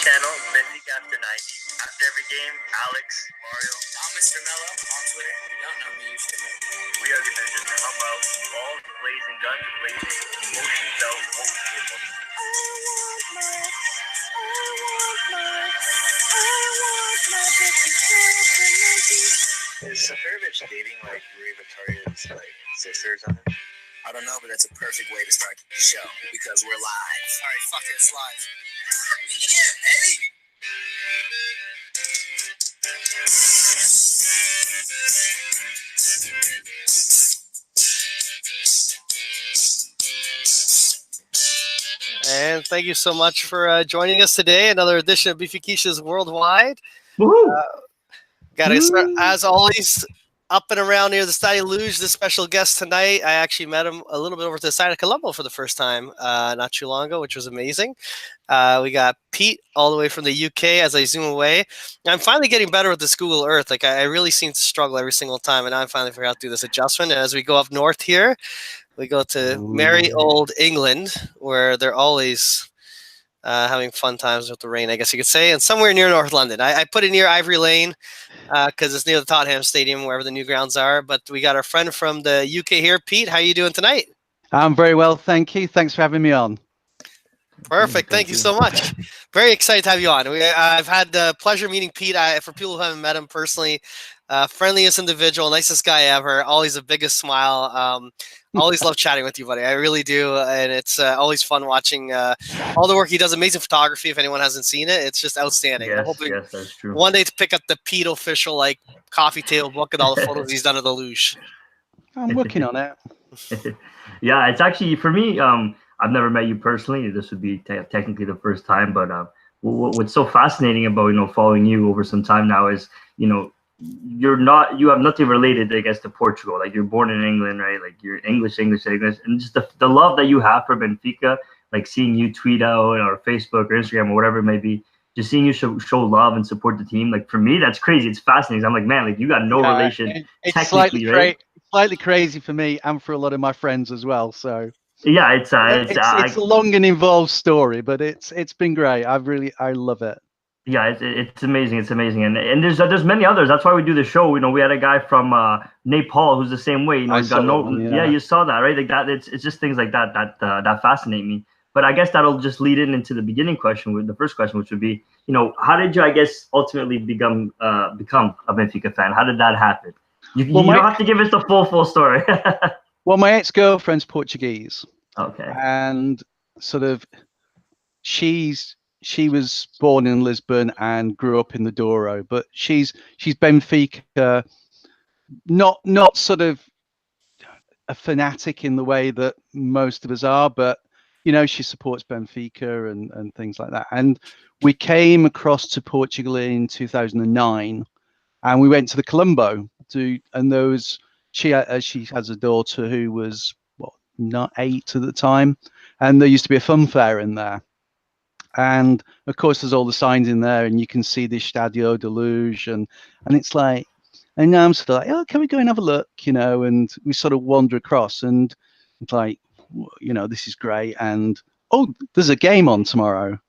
channel, Benfica After 90. After every game, Alex, Mario, I'm Mr. Mello on Twitter. If you don't know me, you should know. we are going to just come out, balls blazing, guns blazing, emotions out, what we feel about it. Is Superbitch dating like Rui Victoria's like sister or something? I don't know, but that's a perfect way to start the show because we're live. All right, fuck it, it's live. Yeah, baby. And thank you so much for joining us today. Another edition of Benfiquistas Worldwide. Got to start, as always, up and around near the Stade Luge. This special guest tonight, I actually met him a little bit over to the side of Colombo for the first time not too long ago, which was amazing. We got Pete all the way from the UK as I zoom away. I'm finally getting better with this Google Earth. Like I really seem to struggle every single time, and now I finally figured out to do this adjustment. And as we go up north here, we go to merry old England, where they're always having fun times with the rain, I guess you could say, and somewhere near North London. I put it near Ivory Lane because it's near the Tottenham Stadium, wherever the new grounds are. But we got our friend from the UK here. Pete, how are you doing tonight? I'm very well, thank you. Thanks for having me on. Perfect. Thank you so much. Very excited to have you on. I've had the pleasure meeting Pete. For people who haven't met him personally, friendliest individual, nicest guy ever. Always the biggest smile. Always love chatting with you, buddy. I really do. And it's always fun watching all the work he does. Amazing photography. If anyone hasn't seen it, it's just outstanding. Yes, I'm hoping that's true. one day to pick up the Pete official like coffee table book and all the photos he's done of the luge. I'm working on it. Yeah, it's actually, for me, I've never met you personally. This would be technically the first time. But what's so fascinating about, following you over some time now is, you have nothing related, I guess, to Portugal. Like you're born in England, right? Like you're English, and just the love that you have for Benfica, like seeing you tweet out or Facebook or Instagram or whatever it may be, just seeing you show love and support the team. Like for me, that's crazy. It's fascinating. I'm like, man, like you got no relation. It's slightly crazy for me and for a lot of my friends as well. So yeah, it's a long and involved story, but it's been great. I love it. Yeah, it's amazing. It's amazing, and there's many others. That's why we do the show. We had a guy from Nepal who's the same way. He's got yeah, you saw that, right? Like that. It's just things like that that fascinate me. But I guess that'll just lead into the beginning question, with the first question, which would be, how did you, I guess, ultimately become a Benfica fan? How did that happen? You don't have to give us the full story. Well, my ex-girlfriend's Portuguese. Okay. And sort of, she was born in Lisbon and grew up in the Douro, but she's Benfica, not sort of a fanatic in the way that most of us are, but she supports Benfica and things like that. And we came across to Portugal in 2009, and we went to the Colombo and there was she has a daughter who was not 8 at the time, and there used to be a fun fair in there. And of course, there's all the signs in there, and you can see the Stadio de Luge, and it's like, and now I'm sort of like, oh, can we go and have a look, And we sort of wander across, and it's like, this is great, and oh, there's a game on tomorrow,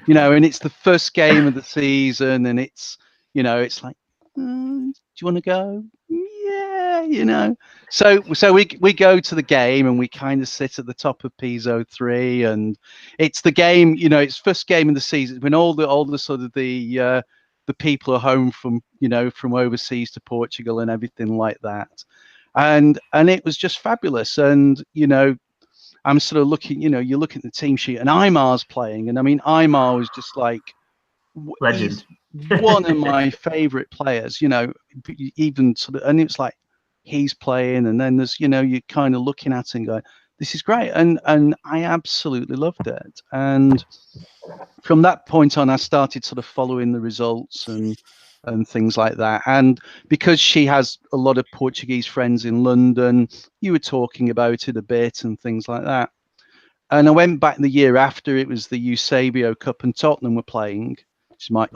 and it's the first game of the season, and it's, it's like, do you want to go? Yeah, So we go to the game, and we kind of sit at the top of Piso 3, and it's the game, it's first game of the season when all the sort of the people are home from from overseas to Portugal and everything like that, and it was just fabulous. And I'm sort of looking, you look at the team sheet, and Aymar's playing, and I mean Aymar was just like legend. He's one of my favorite players, even sort of, and it's like he's playing, and then there's you're kind of looking at it and going, this is great, and I absolutely loved it. And from that point on, I started sort of following the results and things like that. And because she has a lot of Portuguese friends in London, you were talking about it a bit and things like that. And I went back the year after. It was the Eusebio Cup, and Tottenham were playing, which is my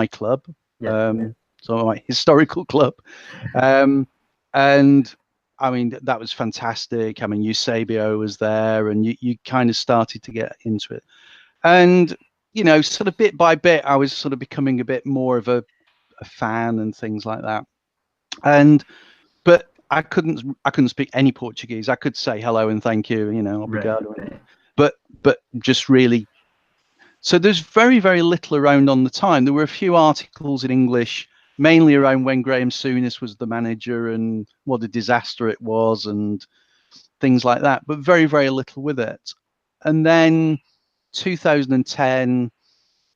club, so my historical club. And I mean, that was fantastic. I mean, Eusebio was there, and you kind of started to get into it. And you know, sort of bit by bit, I was sort of becoming a bit more of a fan and things like that. But I couldn't speak any Portuguese. I could say hello and thank you, you know, obrigado. Right. But just really. So there's very, very little around on the time. There were a few articles in English, mainly around when Graham Souness was the manager and what a disaster it was and things like that, but very, very little with it. And then 2010,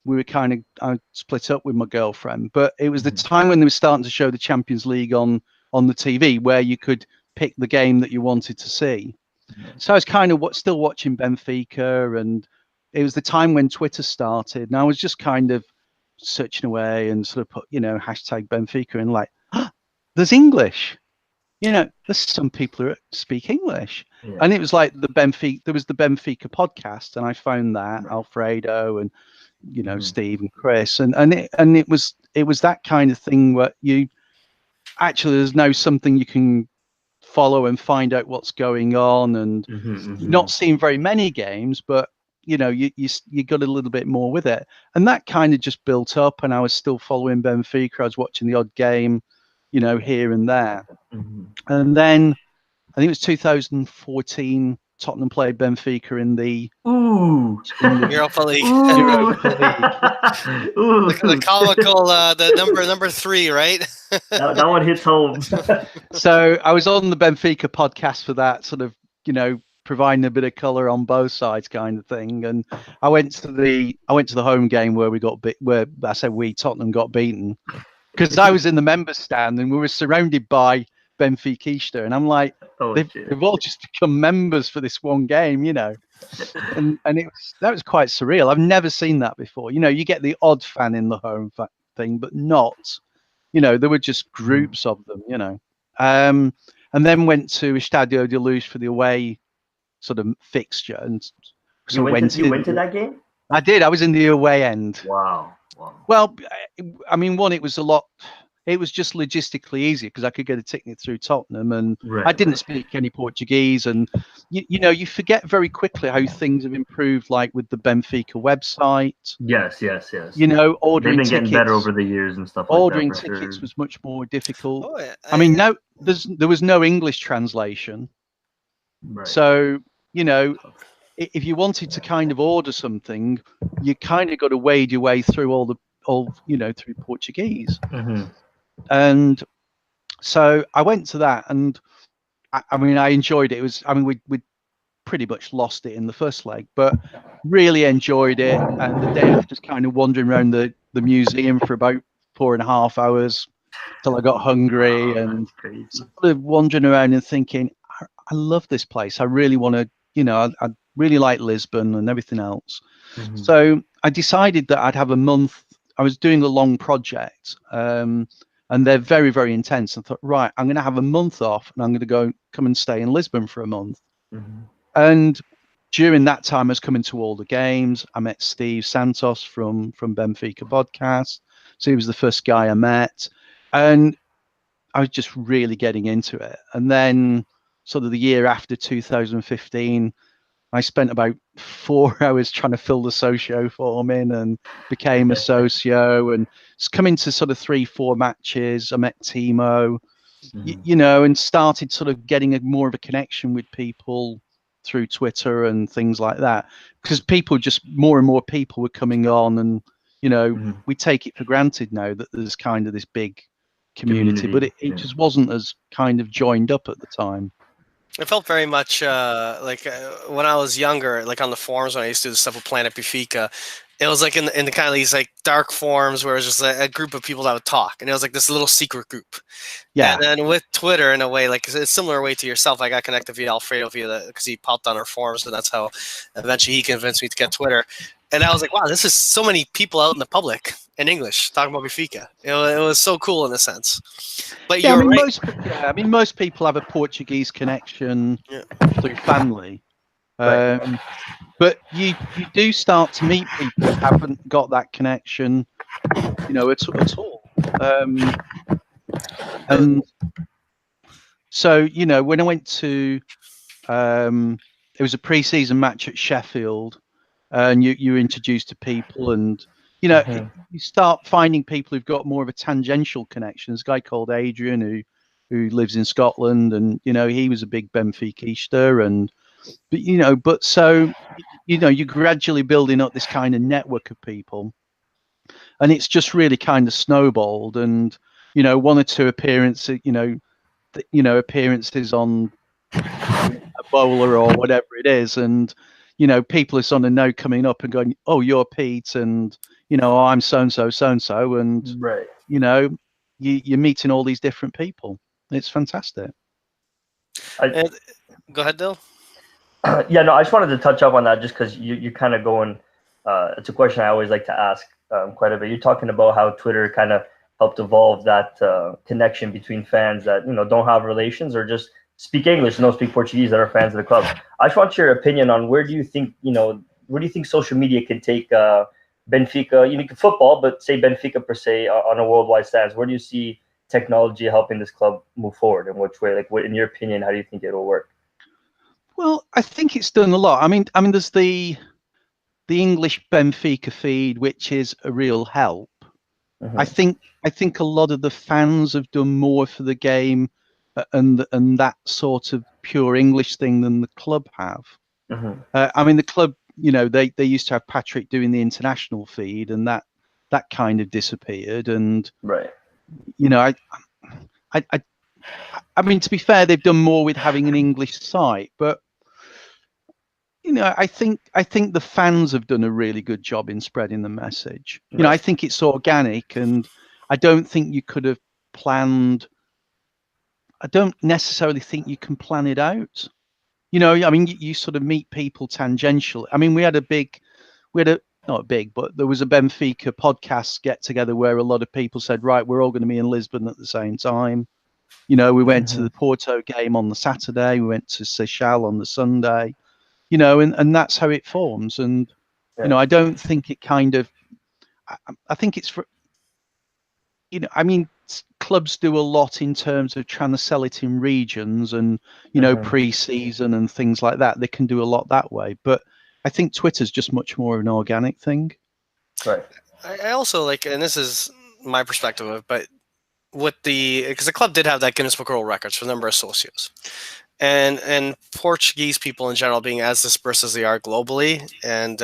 I split up with my girlfriend, but it was the time when they were starting to show the Champions League on the TV, where you could pick the game that you wanted to see. So I was kind of still watching Benfica, and it was the time when Twitter started, and I was just kind of searching away and sort of put, you know, hashtag Benfica, and like, there's English, you know, there's some people who speak English, and it was like there was the Benfica podcast, and I found that Alfredo and, you know, Steve and Chris, and it was that kind of thing where you actually there's now something you can follow and find out what's going on, and not seeing very many games, but you know, you got a little bit more with it, and that kind of just built up. And I was still following Benfica. I was watching the odd game, you know, here and there. And then I think it was 2014. Tottenham played Benfica in the Europa League. The comical, the number 3, right? that one hits home. So I was on the Benfica podcast for that, sort of, you know, providing a bit of color on both sides, kind of thing. And I went to the home game where Tottenham got beaten, because I was in the members stand and we were surrounded by Benfiquista, and I'm like, they've all just become members for this one game, you know. And that was quite surreal. I've never seen that before. You know, you get the odd fan in the home thing, but not, you know, there were just groups of them, you know. And then went to Estadio de Luz for the away sort of fixture, and you went to that game? I did. I was in the away end. Wow. Well, I mean, it was just logistically easier because I could get a ticket through Tottenham, and I didn't speak any Portuguese, and you know, you forget very quickly how things have improved, like with the Benfica website. Yes. You know, ordering they've been tickets, getting better over the years and stuff. Ordering like that, tickets was much more difficult. Oh, yeah. I mean, there was no English translation, so you know, if you wanted to kind of order something, you kind of got to wade your way through through Portuguese. And so I went to that, and I mean, I enjoyed it. We pretty much lost it in the first leg, but really enjoyed it. And the day after, just kind of wandering around the museum for about 4.5 hours till I got hungry, and sort of wandering around and thinking, I love this place. I really want to, you know, I really like Lisbon and everything else. So I decided that I'd have a month. I was doing a long project, and they're very, very intense. I thought, right, I'm going to have a month off, and I'm going to come and stay in Lisbon for a month. And during that time, I was coming to all the games. I met Steve Santos from Benfica podcast. So he was the first guy I met, and I was just really getting into it. And then sort of the year after 2015, I spent about 4 hours trying to fill the socio form in, and became a socio, and it's coming to sort of 3-4 matches. I met Timo, you know, and started sort of getting more of a connection with people through Twitter and things like that, because more and more people were coming on, and you know, we take it for granted now that there's kind of this big community, but it just wasn't as kind of joined up at the time. It felt very much like when I was younger, like on the forums when I used to do the stuff with Planet Benfica. It was like in the kind of these like dark forums where it was just a group of people that would talk, and it was like this little secret group. Yeah. And then with Twitter, in a way, like it's a similar way to yourself. I got connected via Alfredo because he popped on our forums, and that's how eventually he convinced me to get Twitter. And I was like, wow, this is so many people out in the public in English talking about Benfica. It was so cool in a sense. But yeah, you're right. Most people have a Portuguese connection through family. But you do start to meet people who haven't got that connection, you know, at all. And so, you know, when I went to, it was a pre-season match at Sheffield, and you're introduced to people, and you know, you start finding people who've got more of a tangential connection. There's a guy called Adrian who lives in Scotland, and you know, he was a big Benfiquista, and but so you're gradually building up this kind of network of people, and it's just really kind of snowballed. And you know, one or two appearances, appearances on a bowler or whatever it is, and you know, people are sort of now coming up and going, "Oh, you're Pete," and you know, "Oh, I'm so and so," and Right. you know, you're meeting all these different people. It's fantastic. Go ahead, Dill. Yeah, no, I just wanted to touch up on that just because you're kind of going. It's a question I always like to ask quite a bit. You're talking about how Twitter kind of helped evolve that connection between fans that don't have relations or just speak English and don't speak Portuguese that are fans of the club. I just want your opinion on where do you think social media can take Benfica, football, but say Benfica per se on a worldwide stance. Where do you see technology helping this club move forward? In which way? Like, what, in your opinion, how do you think it'll work? Well, I think it's done a lot. I mean, there's the English Benfica feed, which is a real help. I think a lot of the fans have done more for the game and that sort of pure English thing than the club have. I mean, the club, they used to have Patrick doing the international feed, and that kind of disappeared. And right, I mean, to be fair, they've done more with having an English site, but I think the fans have done a really good job in spreading the message. Right. I think it's organic, and I don't think you could have planned. I don't necessarily think you can plan it out. I mean, you sort of meet people tangentially. I mean, we had not big, but there was a Benfica podcast get together where a lot of people said, right, we're all going to be in Lisbon at the same time. We went to the Porto game on the Saturday. We went to Seychelles on the Sunday. And that's how it forms. And, I don't think it kind of, I think it's for, I mean, clubs do a lot in terms of trying to sell it in regions and, pre-season and things like that. They can do a lot that way. But I think Twitter's just much more of an organic thing. Right. I also like, and this is my perspective of it, but because the club did have that Guinness Book of World Records for the number of socios. And Portuguese people in general being as dispersed as they are globally, and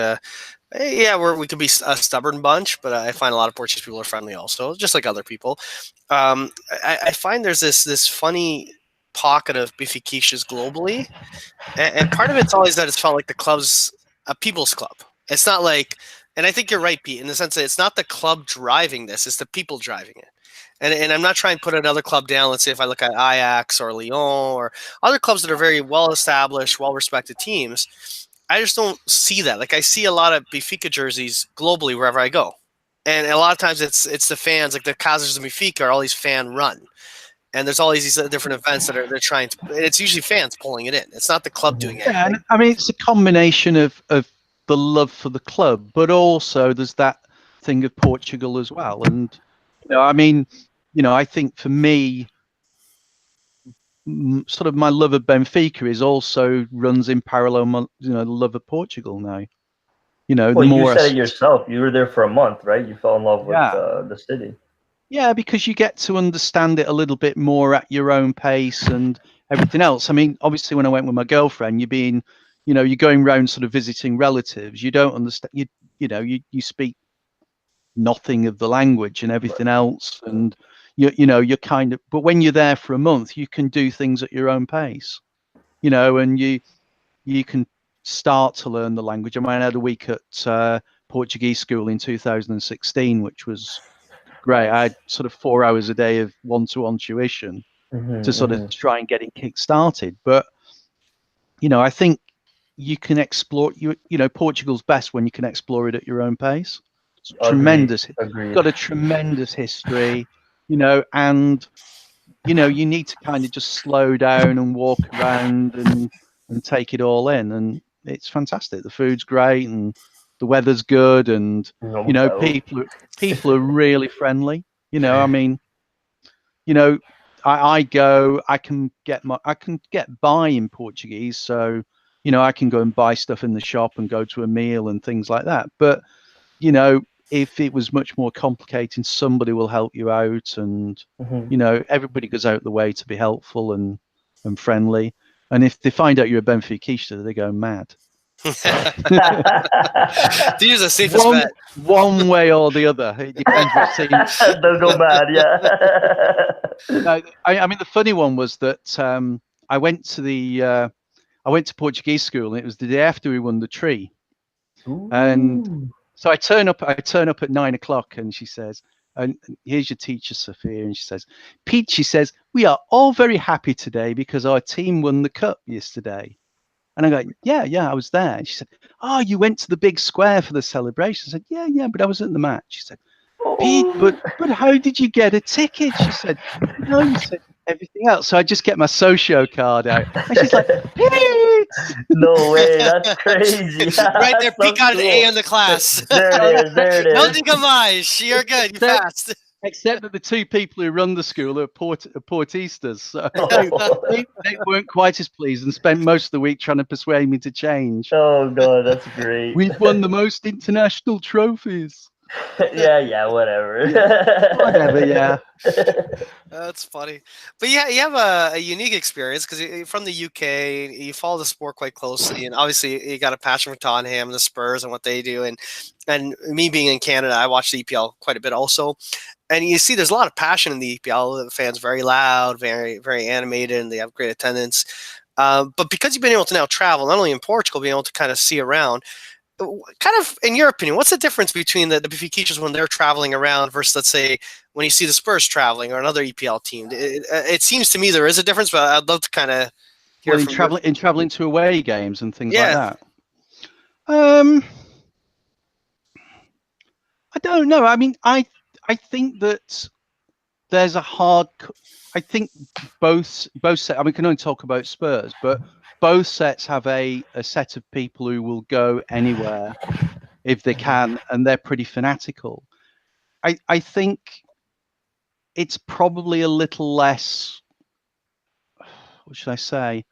we could be a stubborn bunch, but I find a lot of Portuguese people are friendly also, just like other people. I find there's this funny pocket of Benfiquistas globally, and part of it's always that it's felt like the club's a people's club. It's not like, and I think you're right, Pete, in the sense that it's not the club driving this; it's the people driving it. And I'm not trying to put another club down. Let's say if I look at Ajax or Lyon or other clubs that are very well-established, well-respected teams, I just don't see that. Like, I see a lot of Benfica jerseys globally wherever I go. And a lot of times it's the fans, like the Casas of Benfica are all these fan run. And there's all these different events that they're trying to, and it's usually fans pulling it in. It's not the club doing it. Yeah, and I mean, it's a combination of the love for the club, but also there's that thing of Portugal as well. And, I mean, I think for me, sort of my love of Benfica is also runs in parallel, the love of Portugal now. Well, you said it yourself. You were there for a month, right? You fell in love with the city. Yeah, because you get to understand it a little bit more at your own pace and everything else. I mean, obviously, when I went with my girlfriend, you're going around sort of visiting relatives. You don't understand. You speak nothing of the language and everything else, and you're kind of. But when you're there for a month, you can do things at your own pace. And you can start to learn the language. I mean, I had a week at Portuguese school in 2016, which was great. I had sort of 4 hours a day of one-to-one tuition to sort of try and get it kick-started. But, I think you can explore, Portugal's best when you can explore it at your own pace. It's tremendous. Agreed. Got a tremendous history, and, you need to kind of just slow down and walk around and take it all in. And it's fantastic. The food's great and the weather's good, and people are really friendly. I mean, I can get by in Portuguese, so You know, I can go and buy stuff in the shop and go to a meal and things like that. But, you know, if it was much more complicated, somebody will help you out. And, you know, everybody goes out the way to be helpful and friendly. And if they find out you're a Benfiquista, they go mad. These are the safest bet. One way or the other. It depends what team. They'll go mad, yeah. I mean, the funny one was that I went to Portuguese school, and it was the day after we won the tree. Ooh. And so I turn up at 9:00, and she says, and here's your teacher, Sophia. And she says, Pete, she says, we are all very happy today because our team won the cup yesterday. And I go, yeah, I was there. And she said, oh, you went to the big square for the celebration. I said, yeah, but I was at the match. She said, Pete, but how did you get a ticket? She said, no, you said everything else. So I just get my socio card out. And she's like, Pete! No way, that's crazy. Right there, So Pete got an cool. A in the class. There it is. Nothing combines. You're good. You passed. Except that the two people who run the school are Portistas. So they weren't quite as pleased and spent most of the week trying to persuade me to change. Oh, God, that's great. We've won the most international trophies. Yeah, whatever. Whatever, yeah. That's funny. But yeah, you have a unique experience because you're from the UK. You follow the sport quite closely, and obviously you got a passion for Tottenham and the Spurs and what they do. And me being in Canada, I watch the EPL quite a bit also. And you see there's a lot of passion in the EPL. The fans very loud, very, very animated, and they have great attendance. But because you've been able to now travel, not only in Portugal, being able to kind of see around, kind of, in your opinion, what's the difference between the Benfiquistas when they're traveling around versus, let's say, when you see the Spurs traveling or another EPL team? It seems to me there is a difference, but I'd love to kind of hear in traveling to away games and things like that. I don't know. I mean, I think that there's a hard. I think both sets. I mean, we can only talk about Spurs, but both sets have a set of people who will go anywhere if they can, and they're pretty fanatical. I think it's probably a little less. What should I say?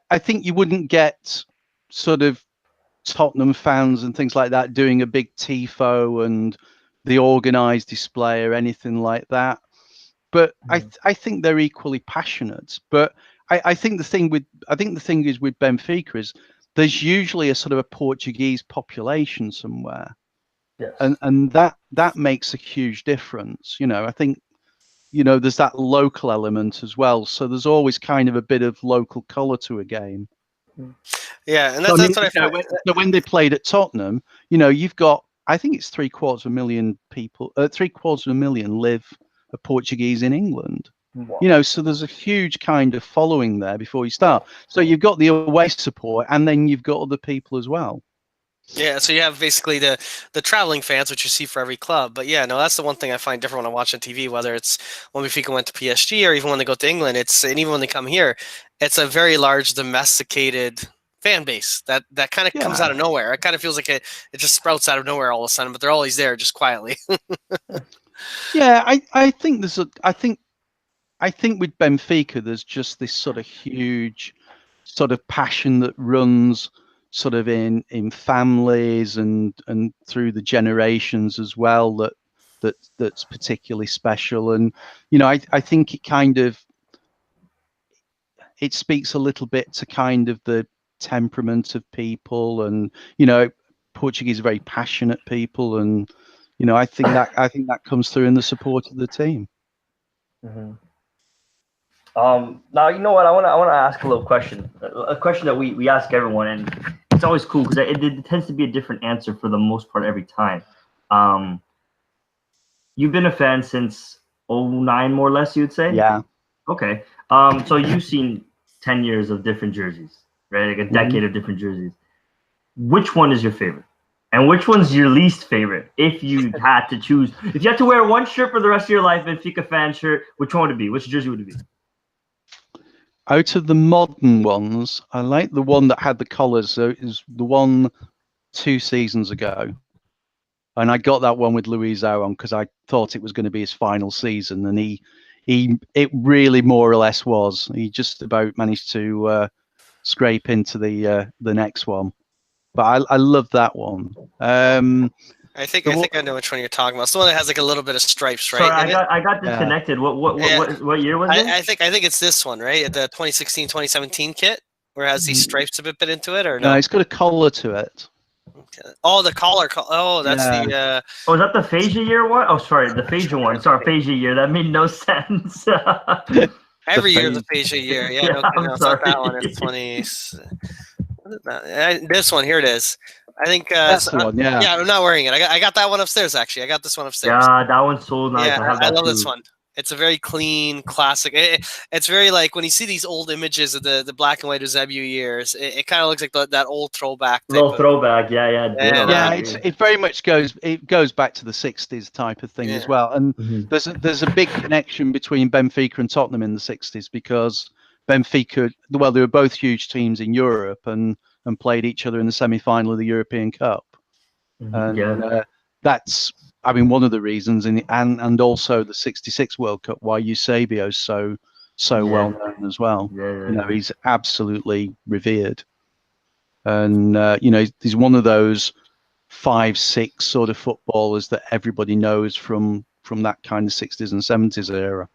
I think you wouldn't get sort of Tottenham fans and things like that doing a big tifo and the organised display or anything like that. But I think they're equally passionate. But I think the thing is with Benfica is there's usually a sort of a Portuguese population somewhere. Yes. And that makes a huge difference. You know, I think, you know, there's that local element as well. So there's always kind of a bit of local colour to a game. Yeah, and that's what I found. So when they played at Tottenham, you know, you've got, I think it's 750,000 people, 750,000 live a Portuguese in England. Wow. You know, so there's a huge kind of following there before you start. So you've got the away support, and then you've got other people as well. Yeah, so you have basically the traveling fans, which you see for every club. But yeah, no, that's the one thing I find different when I watch on TV, whether it's when Benfica went to PSG or even when they go to England. And even when they come here, it's a very large domesticated fan base that kind of comes out of nowhere. It kind of feels like it just sprouts out of nowhere all of a sudden, but they're always there just quietly. Yeah, I think with Benfica, there's just this sort of huge sort of passion that runs sort of in families and through the generations as well, that's particularly special. And, you know, I think it speaks a little bit to kind of the temperament of people, and, you know, Portuguese are very passionate people, and, you know, I think that comes through in the support of the team. Mm-hmm. Now, you know what? I want to ask a little question, a question that we ask everyone, and it's always cool because it tends to be a different answer for the most part every time. You've been a fan since 2009, more or less, you'd say? Yeah. Okay. So you've seen 10 years of different jerseys, right? Like a decade of different jerseys. Which one is your favorite? And which one's your least favorite? If you had to choose, if you had to wear one shirt for the rest of your life, Benfica fan shirt, which one would it be? Which jersey would it be? Out of the modern ones, I like the one that had the collars. So it was the one 2 seasons ago. And I got that one with Luizão on because I thought it was going to be his final season. And it really more or less was. He just about managed to scrape into the next one. But I love that one. I think I know which one you're talking about. It's the one that has like a little bit of stripes, right? Sorry, I got disconnected. What year was it? I think it's this one, right? The 2016-2017 kit, where it has these stripes a bit into it, or no? No, it's got a collar to it. Okay. Oh, the collar. Oh, that's the. Oh, is that the Phasia year one? Oh, sorry, the Phasia one. Sorry, Phasia year. That made no sense. Every year is a Phasia year. Yeah, Yeah, no, it's not that one. It's 20. This one here it is. I think that's the one. Yeah. Yeah, I'm not wearing it. I got that one upstairs. Actually, I got this one upstairs. Yeah, that one's so nice. Yeah, I love this one. It's a very clean, classic. It's very like when you see these old images of the black and white Eusebio years, it kind of looks like that old throwback. Throwback, yeah. It very much goes back to the 60s type of thing as well. And there's a big connection between Benfica and Tottenham in the 60s because Benfica, well, they were both huge teams in Europe and played each other in the semi-final of the European Cup. And that's, I mean, one of the reasons, and also the '66 World Cup, why Eusebio's so well known as well. You know, he's absolutely revered, and you know, he's one of those 5-6 sort of footballers that everybody knows from that kind of '60s and '70s era.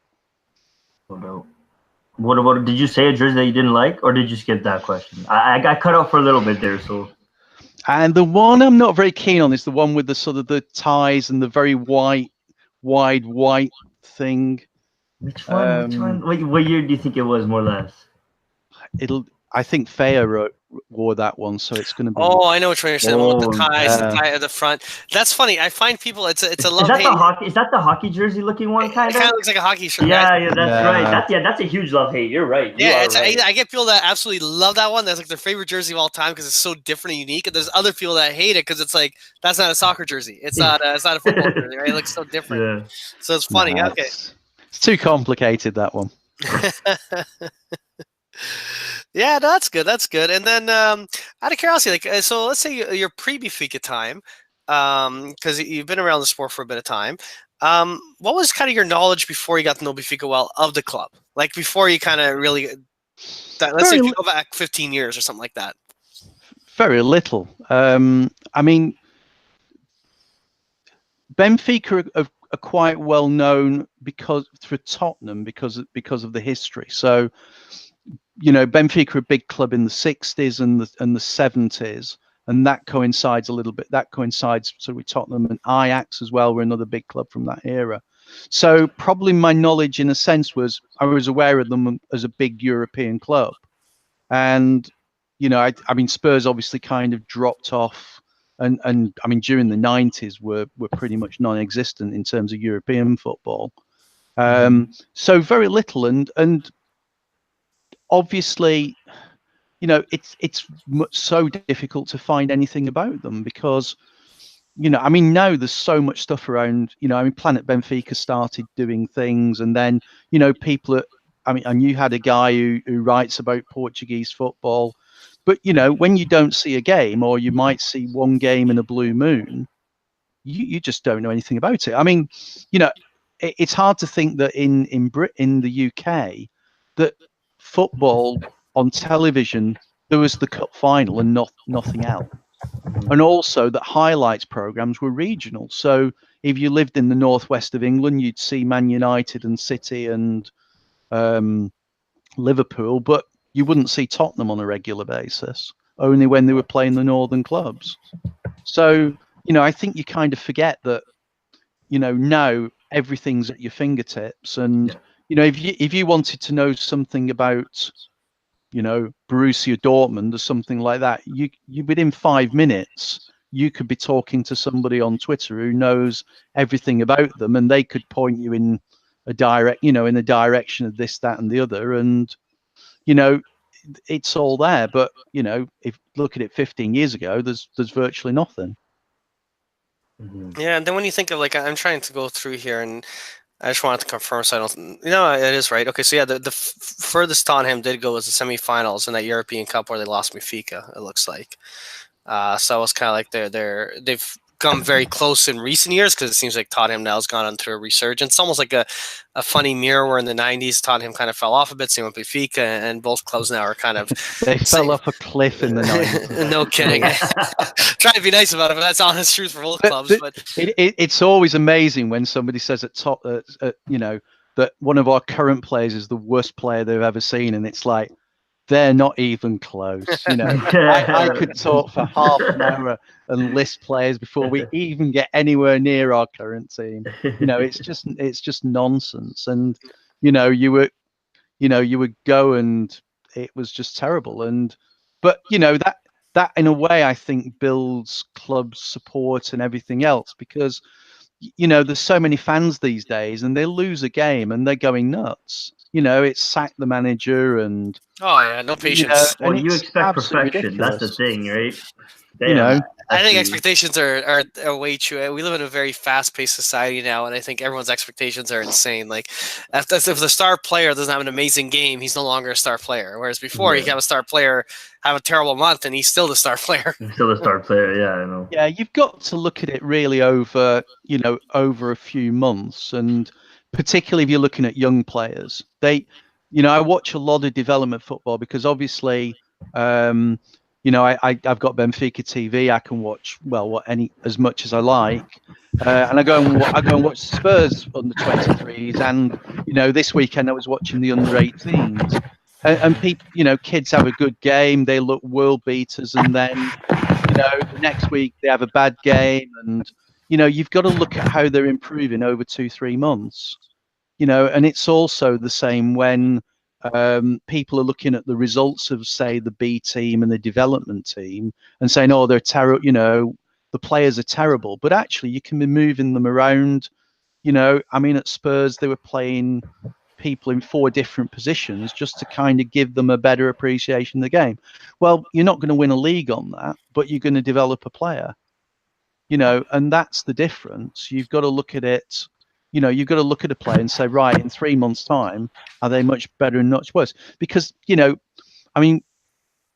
What about? Did you say a jersey that you didn't like, or did you skip that question? I got cut off for a little bit there, so. And the one I'm not very keen on is the one with the sort of the ties and the very wide white thing. Which one? What year do you think it was, more or less? I think Fea wore that one, so it's going to be. Oh, I know which one you're saying. The one with the ties, the tie at the front. That's funny. I find people. It's a love. Is that the hockey jersey looking one? Kind of looks like a hockey shirt. Yeah, that's right. That's a huge love hate. You're right. I get people that absolutely love that one. That's like their favorite jersey of all time because it's so different and unique. And there's other people that hate it because it's like that's not a soccer jersey. It's not a football jersey. Right? It looks so different. Yeah. So it's funny. Nah, okay. It's too complicated, that one. Yeah, that's good. That's good. And then, out of curiosity, like, so let's say your pre-Benfica time, because you've been around the sport for a bit of time. What was kind of your knowledge before you got to know Benfica well of the club? Like before you kind of really, let's say if you go back 15 years or something like that. Very little. I mean, Benfica are quite well known for Tottenham because of the history. So, you know, Benfica are a big club in the 60s and the 70s, and that coincides a little bit. That coincides sort of with Tottenham, and Ajax as well were another big club from that era. So probably my knowledge, in a sense, was I was aware of them as a big European club, and you know, I mean, Spurs obviously kind of dropped off, and I mean, during the 90s were pretty much non-existent in terms of European football. So very little, and obviously, you know, it's so difficult to find anything about them because, you know, I mean, now there's so much stuff around. You know, I mean, Planet Benfica started doing things, and then, you know, people. I mean, and you had a guy who writes about Portuguese football, but you know, when you don't see a game, or you might see one game in a blue moon, you just don't know anything about it. I mean, you know, it's hard to think that in the UK that football on television, there was the cup final and nothing else, and also that highlights programs were regional. So if you lived in the northwest of England, you'd see Man United and City and Liverpool, but you wouldn't see Tottenham on a regular basis, only when they were playing the northern clubs. So, you know, I think you kind of forget that, you know, now everything's at your fingertips, and you know, if you wanted to know something about, you know, Borussia Dortmund or something like that, you within 5 minutes you could be talking to somebody on Twitter who knows everything about them, and they could point you in a direction of this, that, and the other, and you know, it's all there. But you know, if look at it 15 years ago, there's virtually nothing. Yeah, and then when you think of, like, I'm trying to go through here, and I just wanted to confirm so I don't. You know, it is right. Okay, so yeah, the furthest Tottenham did go was the semifinals in that European Cup where they lost Benfica. It looks like. So it's kind of like they've come very close in recent years because it seems like Tottenham now has gone on to a resurgence. It's almost like a funny mirror where in the 90s, Tottenham kind of fell off a bit, same with Benfica, and both clubs now are kind of... They fell off a cliff in the 90s. No kidding. Trying to be nice about it, but that's honest truth for both clubs. But it's always amazing when somebody says at top, you know, that one of our current players is the worst player they've ever seen, and it's like, they're not even close. You know, I could talk for half an hour and list players before we even get anywhere near our current team. You know, it's just nonsense. And you would go and it was just terrible. But that in a way I think builds club support and everything else, because there's so many fans these days, and they lose a game and they're going nuts. It's sack the manager and no patience. Well, you expect perfection. Ridiculous. That's the thing, right? I think expectations are way too. We live in a very fast-paced society now, and I think everyone's expectations are insane. Like, if the star player doesn't have an amazing game, he's no longer a star player. Whereas before, you could have a star player have a terrible month, and he's still the star player. He's still the star player, yeah, I know. Yeah, you've got to look at it really over a few months, and particularly if you're looking at young players. I watch a lot of development football because obviously, I've got Benfica TV. I can watch as much as I like, and I go and watch Spurs under 23s. And this weekend I was watching the under 18s, and people, kids have a good game. They look world beaters, and then the next week they have a bad game, and you've got to look at how they're improving over 2-3 months. And it's also the same when people are looking at the results of, say, the B team and the development team and saying, oh, they're terrible, the players are terrible. But actually, you can be moving them around. At Spurs, they were playing people in 4 different positions just to kind of give them a better appreciation of the game. Well, you're not going to win a league on that, but you're going to develop a player. And that's the difference. You've got to look at it. You've got to look at a player and say, right, in 3 months' time, are they much better and much worse? Because,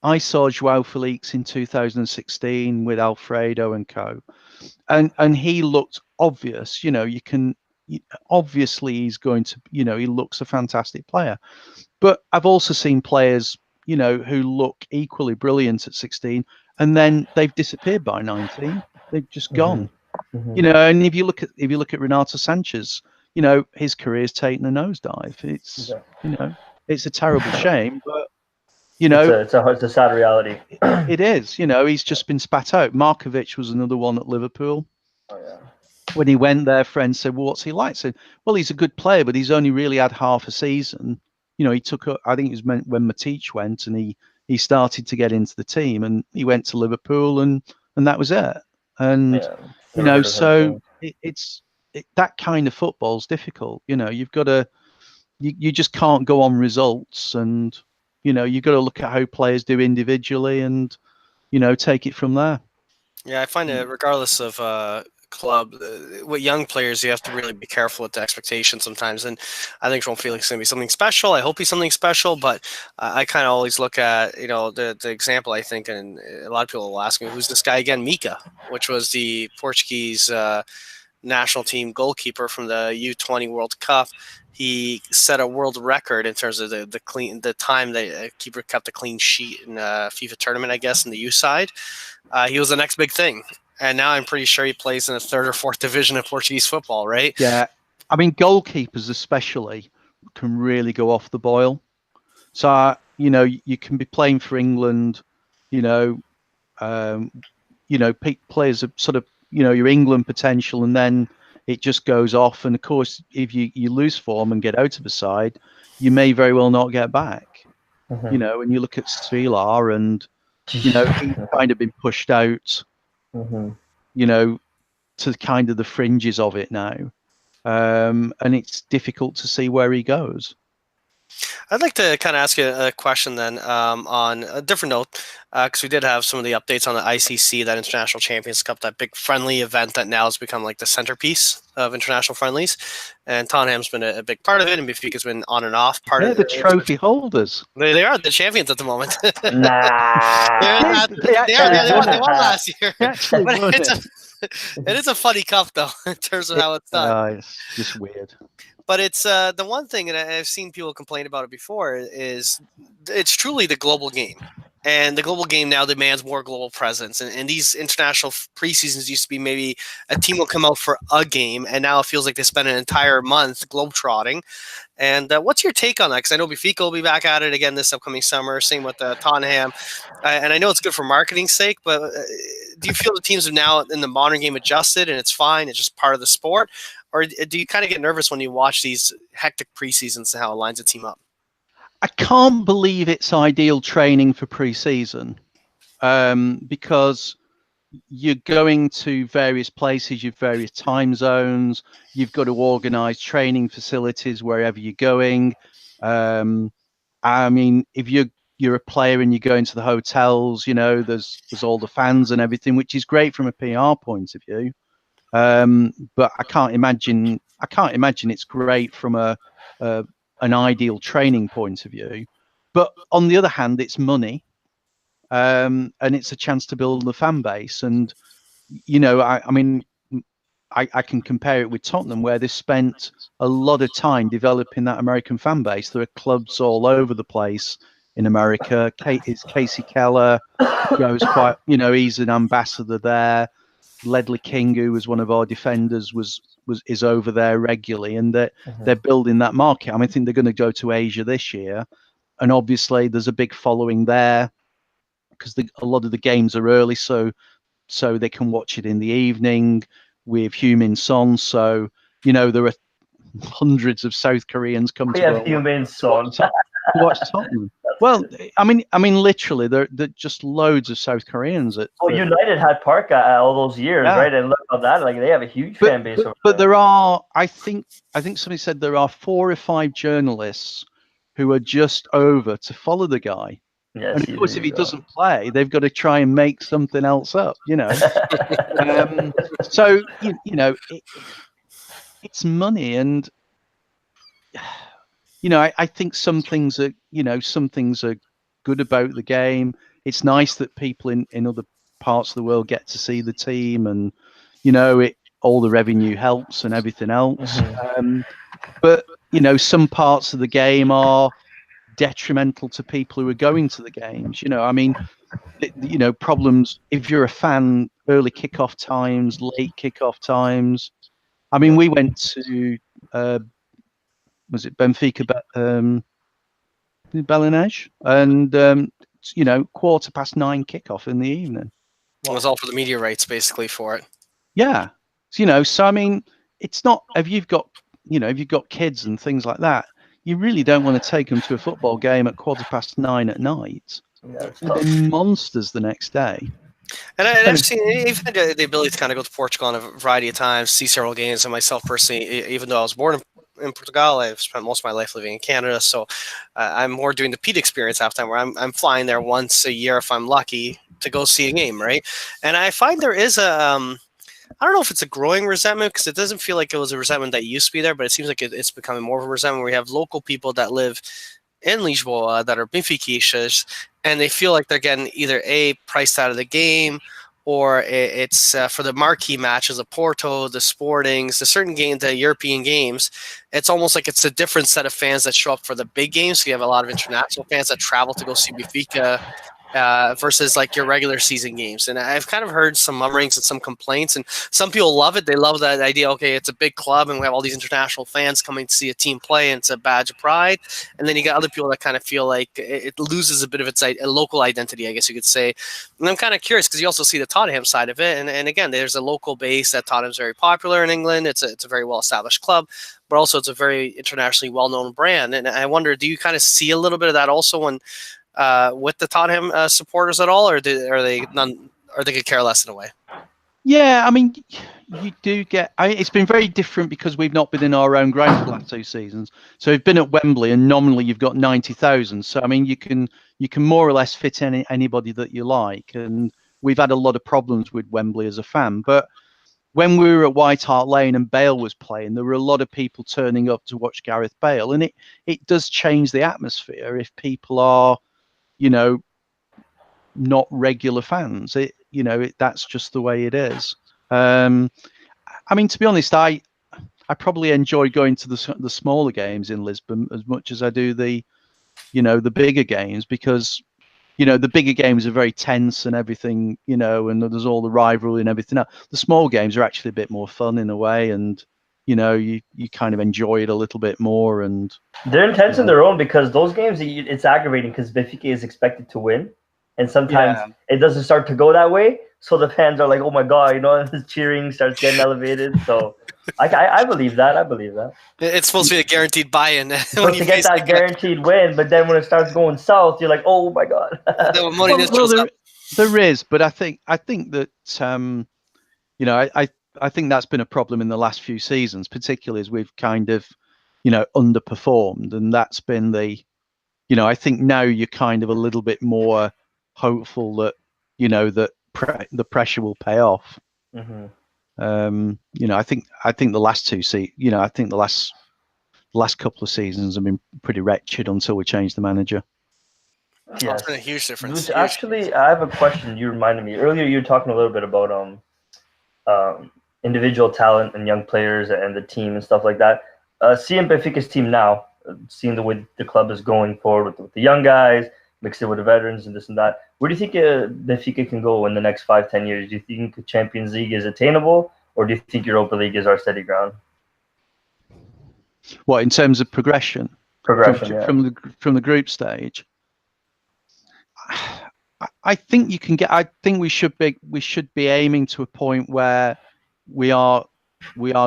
I saw Joao Felix in 2016 with Alfredo and co. And he looked obvious. Obviously he's going to, he looks a fantastic player. But I've also seen players, who look equally brilliant at 16, and then they've disappeared by 19. They've just gone. Mm-hmm. And if you look at Renato Sanchez, his career's taken a nosedive. It's it's a terrible shame, but it's a sad reality. It is. He's just been spat out. Markovic was another one at Liverpool. Oh yeah. When he went there, friends said, "Well, what's he like?" Said, "Well, he's a good player, but he's only really had half a season." He took. I think it was when Matic went, and he started to get into the team, and he went to Liverpool, and that was it. And so it's that kind of football's difficult. You've got to, you just can't go on results, and you've got to look at how players do individually, and take it from there. Yeah, I find it regardless of club, with young players, you have to really be careful with the expectations sometimes. And I think João Felix is going to be something special. I hope he's something special, but I kind of always look at, the example, I think, and a lot of people will ask me, who's this guy again? Mika, which was the Portuguese national team goalkeeper from the U20 World Cup. He set a world record in terms of the time that a keeper kept a clean sheet in a FIFA tournament, I guess, in the U side. He was the next big thing. And now I'm pretty sure he plays in the 3rd or 4th division of Portuguese football, right? Yeah. Goalkeepers especially can really go off the boil. So, you can be playing for England, players are sort of, your England potential, and then it just goes off. And of course, if you lose form and get out of a side, you may very well not get back. Mm-hmm. When you look at Svilar, and, he's kind of been pushed out. Mm-hmm. To kind of the fringes of it now, and it's difficult to see where he goes. I'd like to kind of ask you a question then, on a different note, because we did have some of the updates on the ICC, that International Champions Cup, that big friendly event that now has become like the centerpiece of international friendlies, and Tottenham's been a big part of it, and Benfica's been on and off part of it. They're the trophy holders. They are the champions at the moment. Nah. They won last year. It is a funny cup, though, in terms of how it's done. It's just weird. But it's the one thing, and I've seen people complain about it before, is it's truly the global game. And the global game now demands more global presence. And these international preseasons used to be maybe a team will come out for a game, and now it feels like they spend an entire month globetrotting. And what's your take on that? Because I know Benfica will be back at it again this upcoming summer. Same with Tottenham. And I know it's good for marketing's sake, but do you feel the teams have now in the modern game adjusted and it's fine? It's just part of the sport? Or do you kind of get nervous when you watch these hectic preseasons and how it lines a team up? I can't believe it's ideal training for pre-season because you're going to various places, you've various time zones, you've got to organize training facilities wherever you're going. I mean, if you're a player and you go into the hotels, you know, there's all the fans and everything, which is great from a PR point of view. But I can't imagine it's great from an ideal training point of view. But on the other hand, it's money, and it's a chance to build the fan base. And you know, I mean, I can compare it with Tottenham, where they've spent a lot of time developing that American fan base. There are clubs all over the place in America. Casey Keller goes quite, you know, he's an ambassador there. Ledley King, who was one of our defenders, is over there regularly, and they're building that market. I mean, I think they're going to go to Asia this year, and obviously there's a big following there because a lot of the games are early, so they can watch it in the evening with Heung-min Son. So you know there are hundreds of South Koreans come to Heung-min Son to watch Tottenham. Well, I mean, literally, there are just loads of South Koreans. United had Park all those years, right? And look at that; like they have a huge fan base. But there are, I think somebody said there are 4 or 5 journalists who are just over to follow the guy. Yes, and of course, if he doesn't play, they've got to try and make something else up, you know. So you know, it's money, and you know, I think some things are good about the game. It's nice that people in other parts of the world get to see the team, and you know, all the revenue helps and everything else. But you know, some parts of the game are detrimental to people who are going to the games. You know, I mean, you know, problems if you're a fan, early kickoff times, late kickoff times. I mean, we went to was it Benfica Belenage, and you know, 9:15 kickoff in the evening. It was all for the media rights, basically, for it. Yeah, so, you know, so I mean, it's not if you've got kids and things like that, you really don't want to take them to a football game at 9:15 at night. Yeah, they're monsters the next day. And I've seen even the ability to kind of go to Portugal on a variety of times, see several games. And myself personally, even though I was born in Portugal, I've spent most of my life living in Canada, so I'm more doing the Pete experience half time, where I'm flying there once a year if I'm lucky to go see a game, right? And I find there is a I don't know if it's a growing resentment, because it doesn't feel like it was a resentment that used to be there, but it seems like it's becoming more of a resentment where we have local people that live in Lisboa that are Benfiquistas, and they feel like they're getting either priced out of the game, or it's for the marquee matches, the Porto, the Sportings, the certain games, the European games. It's almost like it's a different set of fans that show up for the big games. So you have a lot of international fans that travel to go see Benfica versus like your regular season games. And I've kind of heard some murmurings and some complaints, and some people love it. They love that idea. Okay, it's a big club and we have all these international fans coming to see a team play, and it's a badge of pride. And then you got other people that kind of feel like it loses a bit of its local identity, I guess you could say. And I'm kind of curious, because you also see the Tottenham side of it. And again, there's a local base that Tottenham's very popular in England. It's a very well-established club, but also it's a very internationally well-known brand. And I wonder, do you kind of see a little bit of that also when with the Tottenham supporters at all, or are they could care less in a way? Yeah, I mean, you do get. It's been very different because we've not been in our own ground for the last 2 seasons. So we've been at Wembley, and nominally you've got 90,000. So I mean, you can more or less fit anybody that you like. And we've had a lot of problems with Wembley as a fan. But when we were at White Hart Lane and Bale was playing, there were a lot of people turning up to watch Gareth Bale, and it does change the atmosphere if people are, you know, not regular fans. That's just the way it is. I mean, to be honest, I probably enjoy going to the smaller games in Lisbon as much as I do the bigger games, because the bigger games are very tense and everything, and there's all the rivalry and everything. Now, the small games are actually a bit more fun in a way, and you kind of enjoy it a little bit more. And they're intense in their own, because those games, it's aggravating because Benfica is expected to win, and sometimes it doesn't start to go that way. So the fans are like, "Oh my god," the cheering starts getting elevated. So I believe that. I believe that. It's supposed to be a guaranteed buy-in. Supposed to get that guaranteed win, but then when it starts going south, you're like, "Oh my god." There is, but I think that I think that's been a problem in the last few seasons, particularly as we've kind of underperformed, and that's been I think now you're kind of a little bit more hopeful that the pressure will pay off. Mm-hmm. I think the last I think the last couple of seasons have been pretty wretched until we changed the manager. Yeah, it's been a huge difference. Which actually, I have a question. You reminded me earlier. You were talking a little bit about individual talent and young players and the team and stuff like that. Seeing Benfica's team now, seeing the way the club is going forward with the young guys, mixed in with the veterans and this and that, where do you think Benfica can go in the next 5-10 years? Do you think the Champions League is attainable, or do you think Europa League is our steady ground? What, in terms of progression? From the group stage. I think you can get. I think we should be aiming to a point where we are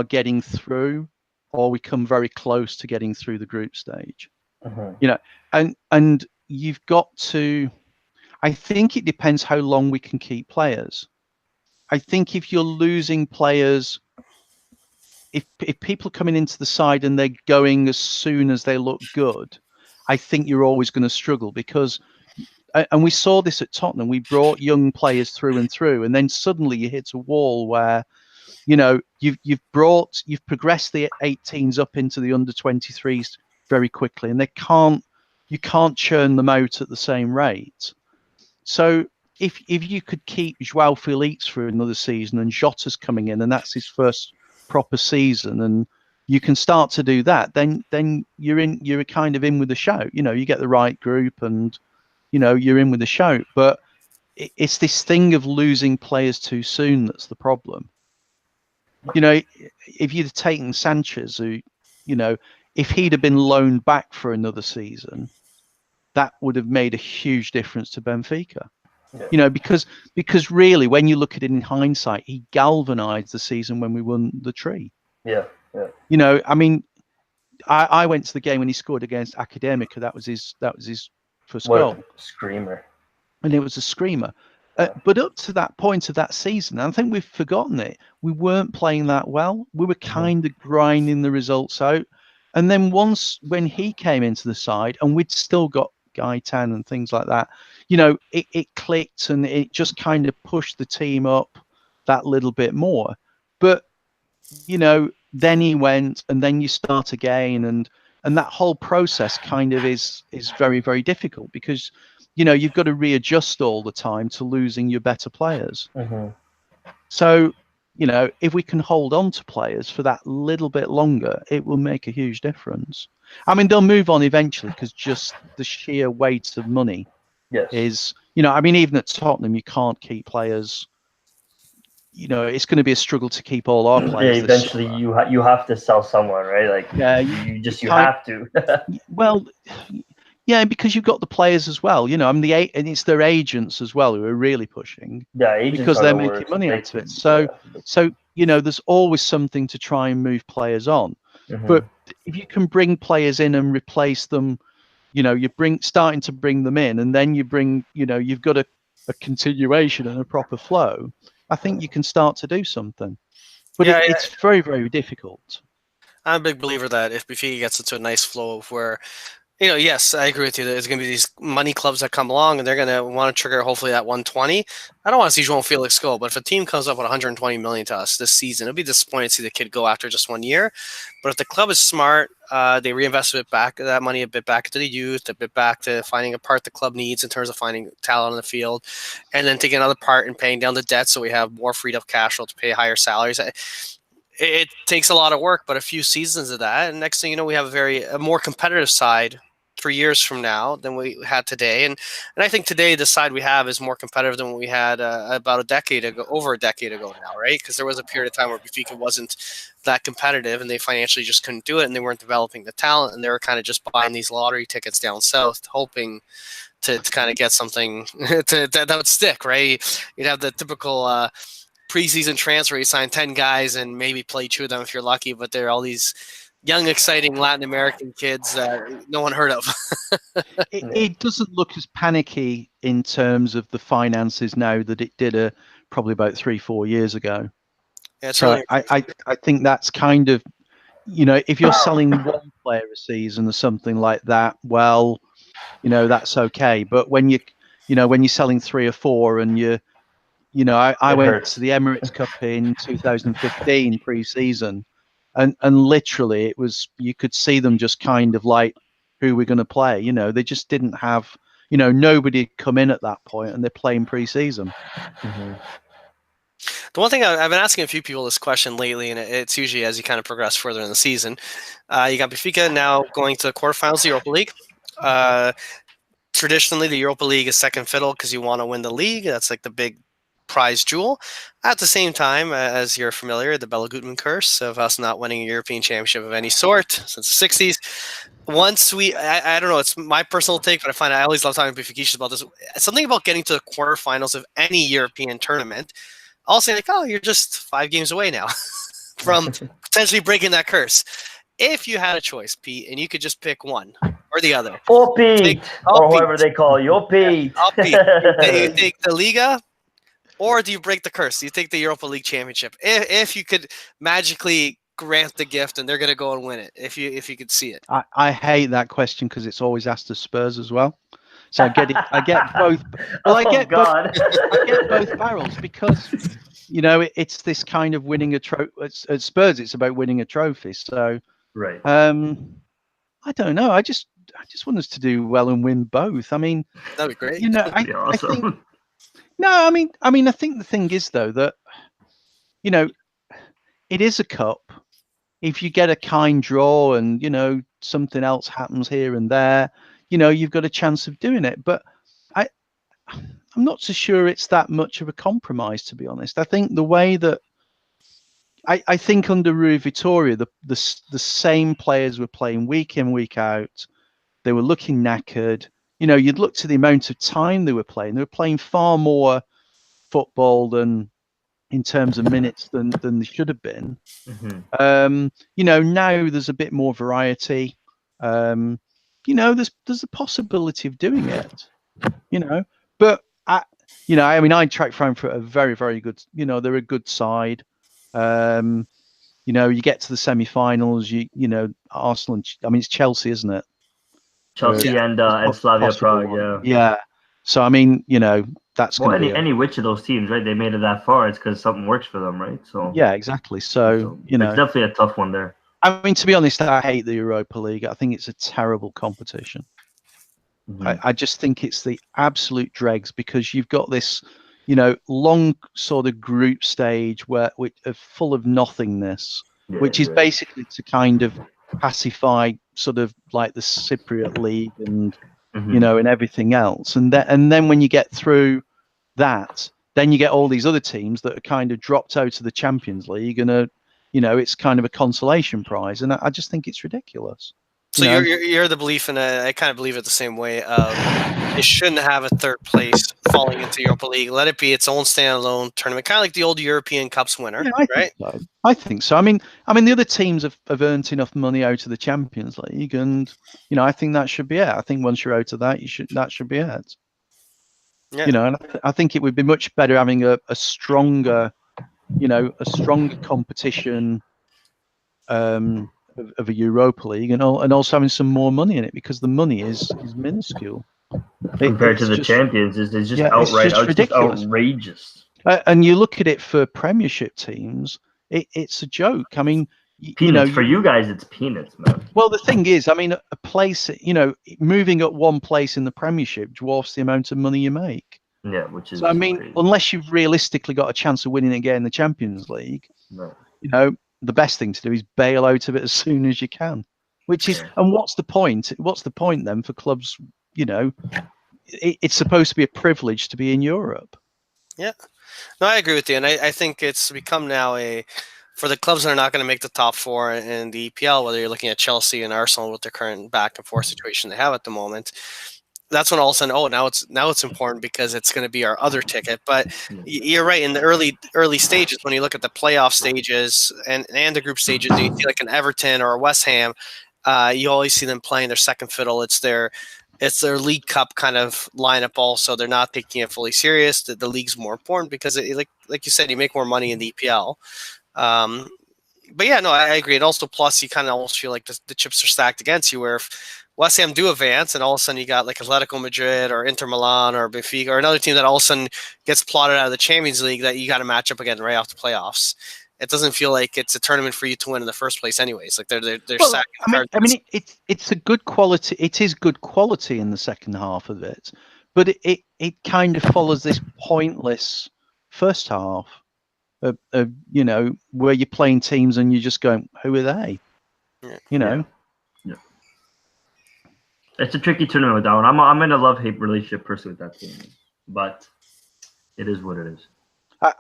getting through, or we come very close to getting through the group stage. And you've got to. I think it depends how long we can keep players. I think if you're losing players, if people are coming into the side and they're going as soon as they look good, I think you're always going to struggle, because. And we saw this at Tottenham. We brought young players through and through, and then suddenly you hit a wall where, you've progressed the 18s up into the under 23s very quickly, and you can't churn them out at the same rate. So if you could keep João Felix for another season, and Jota's coming in, and that's his first proper season, and you can start to do that, then you're kind of in with the shout. You get the right group, and you're in with the shout. But it's this thing of losing players too soon that's the problem. If you'd have taken Sanchez, who, if he'd have been loaned back for another season, that would have made a huge difference to Benfica. Yeah. Because really, when you look at it in hindsight, he galvanized the season when we won the Tree. Yeah, yeah. I mean, I went to the game when he scored against Academica. That was his first goal. Screamer. And it was a screamer. But up to that point of that season, and I think we've forgotten it, we weren't playing that well. We were kind of grinding the results out. And then when he came into the side, and we'd still got Gaetan and things like that, it clicked, and it just kind of pushed the team up that little bit more. But, then he went, and then you start again, and that whole process kind of is very, very difficult, because, you've got to readjust all the time to losing your better players. Mm-hmm. So, if we can hold on to players for that little bit longer, it will make a huge difference. I mean, they'll move on eventually, because just the sheer weight of money is, I mean, even at Tottenham, you can't keep players. It's going to be a struggle to keep all our players. Yeah, eventually you have to sell someone, right? Like, you have to. Well, yeah, because you've got the players as well. And it's their agents as well who are really pushing. Yeah, agents, because they're making money out of it. So there's always something to try and move players on. Mm-hmm. But if you can bring players in and replace them, starting to bring them in, and then you bring, you've got a continuation and a proper flow. I think you can start to do something, but it's very, very difficult. I'm a big believer that if Benfica gets into a nice flow of where Yes, I agree with you. There's going to be these money clubs that come along, and they're going to want to trigger hopefully that 120. I don't want to see João Felix go, but if a team comes up with 120 million to us this season, it'll be disappointing to see the kid go after just 1 year. But if the club is smart, they reinvest that money a bit back into the youth, a bit back to finding a part the club needs in terms of finding talent on the field, and then taking another part in paying down the debt so we have more freed up cash flow to pay higher salaries. It takes a lot of work, but a few seasons of that, and next thing you know, we have a more competitive side 3 years from now than we had today. And I think today the side we have is more competitive than what we had about over a decade ago now, right? Because there was a period of time where Benfica wasn't that competitive and they financially just couldn't do it, and they weren't developing the talent, and they were kind of just buying these lottery tickets down south, hoping to kind of get something that would stick, right? You'd have the typical preseason transfer, you sign 10 guys and maybe play 2 of them if you're lucky, but they're all these young, exciting Latin American kids that no one heard of. It doesn't look as panicky in terms of the finances now that it did probably about 3-4 years ago. Yeah, it's So really I think that's kind of, if you're selling one player a season or something like that, well, that's okay. But when when you're selling 3 or 4 and I went to the Emirates Cup in 2015 pre-season, and literally it was, you could see them just kind of like, who we're going to play. They just didn't have, nobody had come in at that point, and they're playing pre-season. Mm-hmm. The one thing I've been asking a few people this question lately, and it's usually as you kind of progress further in the season. You got Benfica now going to the quarterfinals of the Europa League. Traditionally, the Europa League is second fiddle because you want to win the league. That's like the big prize jewel. At the same time, as you're familiar, the Bella Gutmann curse of us not winning a European championship of any sort since the 60s. Once I don't know, it's my personal take, but I always love talking to Benfiquistas about this. Something about getting to the quarterfinals of any European tournament, I'll say like, oh, you're just 5 games away now from potentially breaking that curse. If you had a choice, Pete, and you could just pick one or the other. Or Pete, or whoever they call you. Oh, Pete. Yeah, do you take the Liga, or do you break the curse? Do you take the Europa League championship? If you could magically grant the gift and they're going to go and win it, if you could see it. I hate that question because it's always asked to Spurs as well. So I get both. Well, I get both barrels because it's this kind of winning a trophy. At Spurs, it's about winning a trophy. So right. I don't know. I just want us to do well and win both. I mean, that'd be great. That'd be awesome. I think, no, I mean, I think the thing is though that it is a cup. If you get a kind draw and something else happens here and there, you've got a chance of doing it. But I'm not so sure it's that much of a compromise, to be honest. I think the way that I think under Rui Vitória, the same players were playing week in, week out. They were looking knackered. You'd look to the amount of time they were playing. They were playing far more football than in terms of minutes than they should have been. Mm-hmm. Now there's a bit more variety. There's a possibility of doing it. But I track Frankfurt a very, very good. They're a good side. You get to the semi-finals. Arsenal. It's Chelsea, isn't it? Chelsea and Slavia Prague. Yeah. Yeah. So that's any which of those teams, right? They made it that far. It's because something works for them, right? So yeah, exactly. So it's definitely a tough one there. To be honest, I hate the Europa League. I think it's a terrible competition. Mm-hmm. I just think it's the absolute dregs because you've got this, long sort of group stage which are full of nothingness, which is basically to kind of pacify sort of like the Cypriot League and and everything else. And then when you get through that, then you get all these other teams that are kind of dropped out of the Champions League and it's kind of a consolation prize. And I just think it's ridiculous. So you're the belief in I kind of believe it the same way. It shouldn't have a third place falling into Europa League. Let it be its own standalone tournament, kind of like the old European Cups winner, right? I think so. I mean, the other teams have earned enough money out of the Champions League, and I think that should be it. I think once you're out of that, that should be it. Yeah. And I think it would be much better having a stronger competition. of a Europa League, and also having some more money in it, because the money is minuscule compared to the champions. It's just it's just outrageous. And you look at it for Premiership teams, it's a joke. I mean, peanuts for you guys. It's peanuts, man. Well, the thing is, I mean, a place, moving up one place in the Premiership dwarfs the amount of money you make. Yeah, which is. So, I mean, crazy. Unless you've realistically got a chance of winning again in the Champions League, no. The best thing to do is bail out of it as soon as you can. Which is, and what's the point? What's the point then for clubs? It's supposed to be a privilege to be in Europe. Yeah, no, I agree with you, and I think it's become now for the clubs that are not going to make the top four in the EPL, whether you're looking at Chelsea and Arsenal with their current back and forth situation they have at the moment. That's when all of a sudden, now it's important because it's going to be our other ticket. But you're right, in the early stages, when you look at the playoff stages and the group stages, you see like an Everton or a West Ham, you always see them playing their second fiddle. It's their League Cup kind of lineup. Also, they're not taking it fully serious. The league's more important because, like you said, you make more money in the EPL. But yeah, no, I agree. And also, plus, you kind of almost feel like the chips are stacked against you, where if West Ham do advance, and all of a sudden you got like Atletico Madrid or Inter Milan or Benfica or another team that all of a sudden gets plotted out of the Champions League that you got to match up again right off the playoffs. It doesn't feel like it's a tournament for you to win in the first place, anyways. Like they're sacking cards. I mean, it's a good quality. It is good quality in the second half of it, but it kind of follows this pointless first half of where you're playing teams and you're just going, who are they? Yeah. It's a tricky tournament with that one. I'm in a love-hate relationship personally with that team, but it is what it is.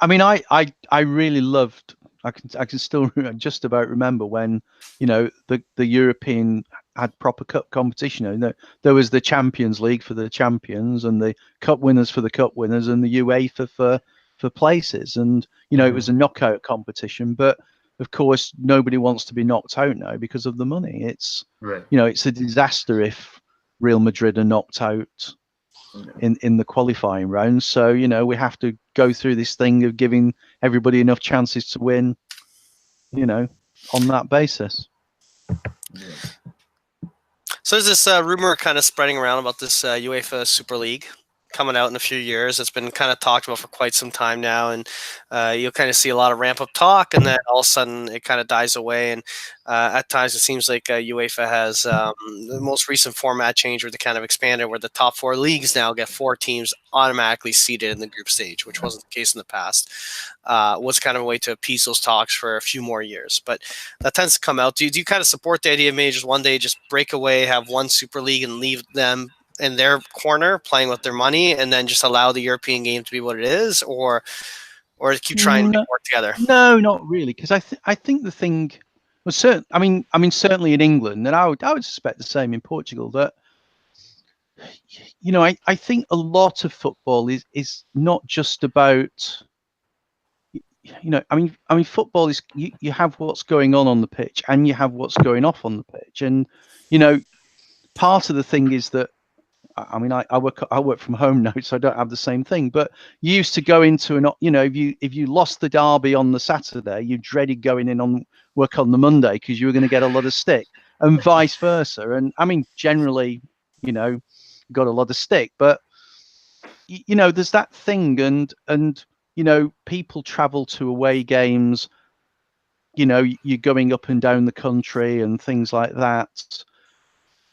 I mean, I really loved. I can still just about remember when the European had proper cup competition. There was the Champions League for the champions, and the cup winners for the cup winners, and the UEFA for places. And it was a knockout competition, but of course nobody wants to be knocked out now because of the money. It's right. It's a disaster if Real Madrid are knocked out in the qualifying round. So we have to go through this thing of giving everybody enough chances to win, on that basis. So there's this rumor kind of spreading around about this UEFA Super League coming out in a few years. It's been kind of talked about for quite some time now, and you'll kind of see a lot of ramp up talk, and then all of a sudden it kind of dies away. And at times it seems like UEFA has the most recent format change where they kind of expanded, where the top four leagues now get 4 teams automatically seeded in the group stage, which wasn't the case in the past. Was kind of a way to appease those talks for a few more years, but that tends to come out. Do you kind of support the idea of maybe just one day just break away, have one Super League, and leave them in their corner playing with their money, and then just allow the European game to be what it is, or keep trying to work together? No, not really, because I think the thing was certain. I mean, certainly in England, and I would suspect the same in Portugal. That I think a lot of football is not just about. I mean, football is you have what's going on the pitch, and you have what's going off on the pitch, and part of the thing is that. I mean, I work from home now, so I don't have the same thing. But you used to go into if you lost the derby on the Saturday, you dreaded going in on work on the Monday because you were going to get a lot of stick, and vice versa. And I mean, generally, got a lot of stick, but there's that thing, and people travel to away games. You're going up and down the country and things like that.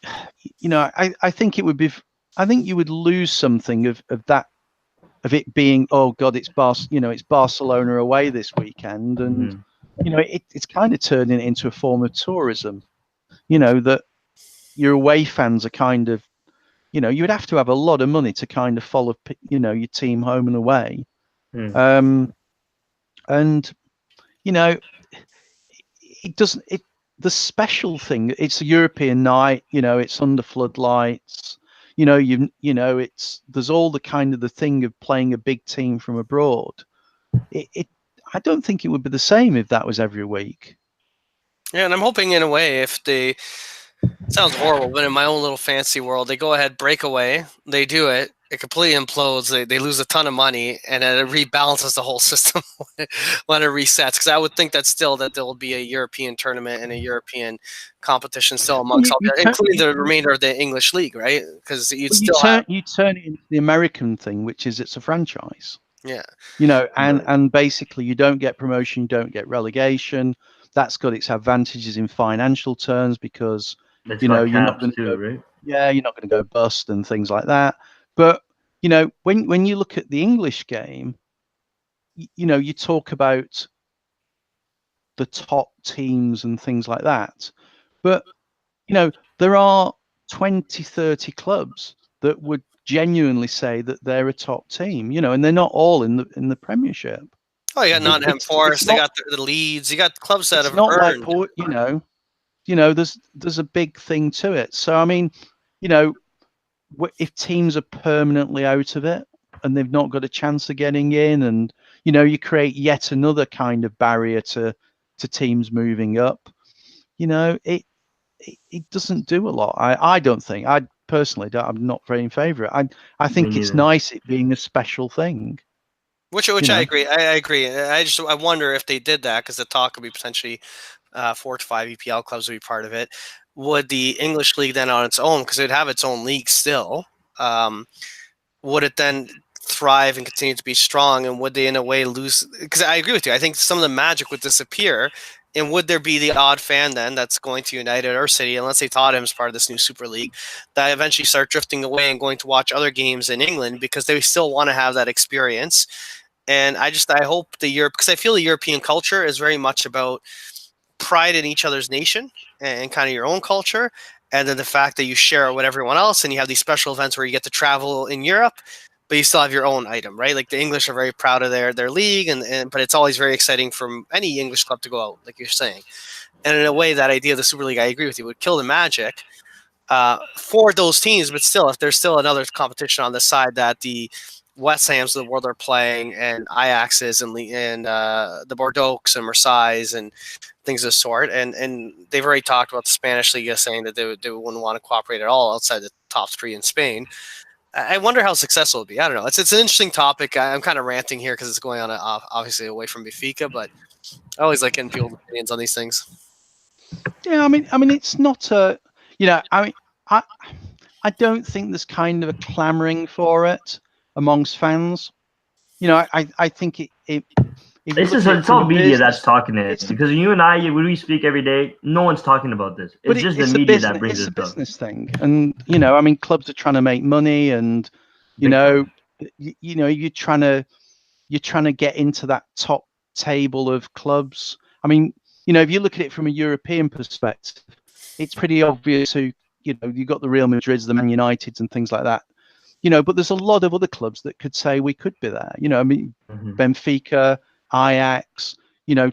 I think it would be. I think you would lose something of that, of it being, oh God, it's Barcelona away this weekend, and it's kind of turning it into a form of tourism. That your away fans are kind of, you would have to have a lot of money to kind of follow, your team home and away, and it doesn't. The special thing, it's a European night, it's under floodlights, there's all the kind of the thing of playing a big team from abroad. I don't think it would be the same if that was every week. Yeah, and I'm hoping in a way, it sounds horrible, but in my own little fancy world, they go ahead, break away, they do it, it completely implodes. They lose a ton of money, and then it rebalances the whole system when it resets. Because I would think that there will be a European tournament and a European competition still amongst all, including the remainder of the English league, right? Because you turn it into the American thing, which is it's a franchise. Yeah. And basically you don't get promotion, you don't get relegation. That's got its advantages in financial terms because you're not going to go, right? Yeah, you're not going to go bust and things like that. But when you look at the English game, you talk about the top teams and things like that. But there are 20, 30 clubs that would genuinely say that they're a top team, and they're not all in the Premiership. Oh, you got Nottingham Forest, they got the Leeds, you got clubs that have not earned. Like, there's a big thing to it. So I mean, if teams are permanently out of it and they've not got a chance of getting in, and you create yet another kind of barrier to teams moving up, it doesn't do a lot. I don't think. I personally don't. I'm not very in favour of it. I think it's nice it being a special thing. Which I agree. I agree. I wonder if they did that, because the talk could be potentially 4 to 5 EPL clubs would be part of it. Would the English league then on its own, because it would have its own league still, would it then thrive and continue to be strong? And would they in a way lose? Because I agree with you. I think some of the magic would disappear. And would there be the odd fan then that's going to United or City, and let's say Tottenham's part of this new Super League, that eventually start drifting away and going to watch other games in England because they still want to have that experience? And I hope because I feel the European culture is very much about pride in each other's nation and kind of your own culture. And then the fact that you share it with everyone else, and you have these special events where you get to travel in Europe, but you still have your own item, right? Like the English are very proud of their league, but it's always very exciting for any English club to go out, like you're saying. And in a way, that idea of the Super League, I agree with you, would kill the magic for those teams. But still, if there's still another competition on the side that the West Hams of the world are playing, and Ajaxes and the Bordeaux and Marseille and things of the sort, and they've already talked about the Spanish Liga saying that they wouldn't want to cooperate at all outside the top 3 in Spain. I wonder how successful it'll be. I don't know. It's an interesting topic. I'm kind of ranting here because it's going on obviously away from Benfica, but I always like getting people's opinions on these things. Yeah, I mean, it's not a, I don't think there's kind of a clamoring for it amongst fans. I think it's all media that's talking it, because you and I, when we speak every day, no one's talking about this. It's just the media that brings it up. It's a business thing, and clubs are trying to make money, and you're trying to get into that top table of clubs. I mean, if you look at it from a European perspective, it's pretty obvious who you've got the Real Madrids, the Man Uniteds, and things like that. But there's a lot of other clubs that could say we could be there. Benfica, Ajax,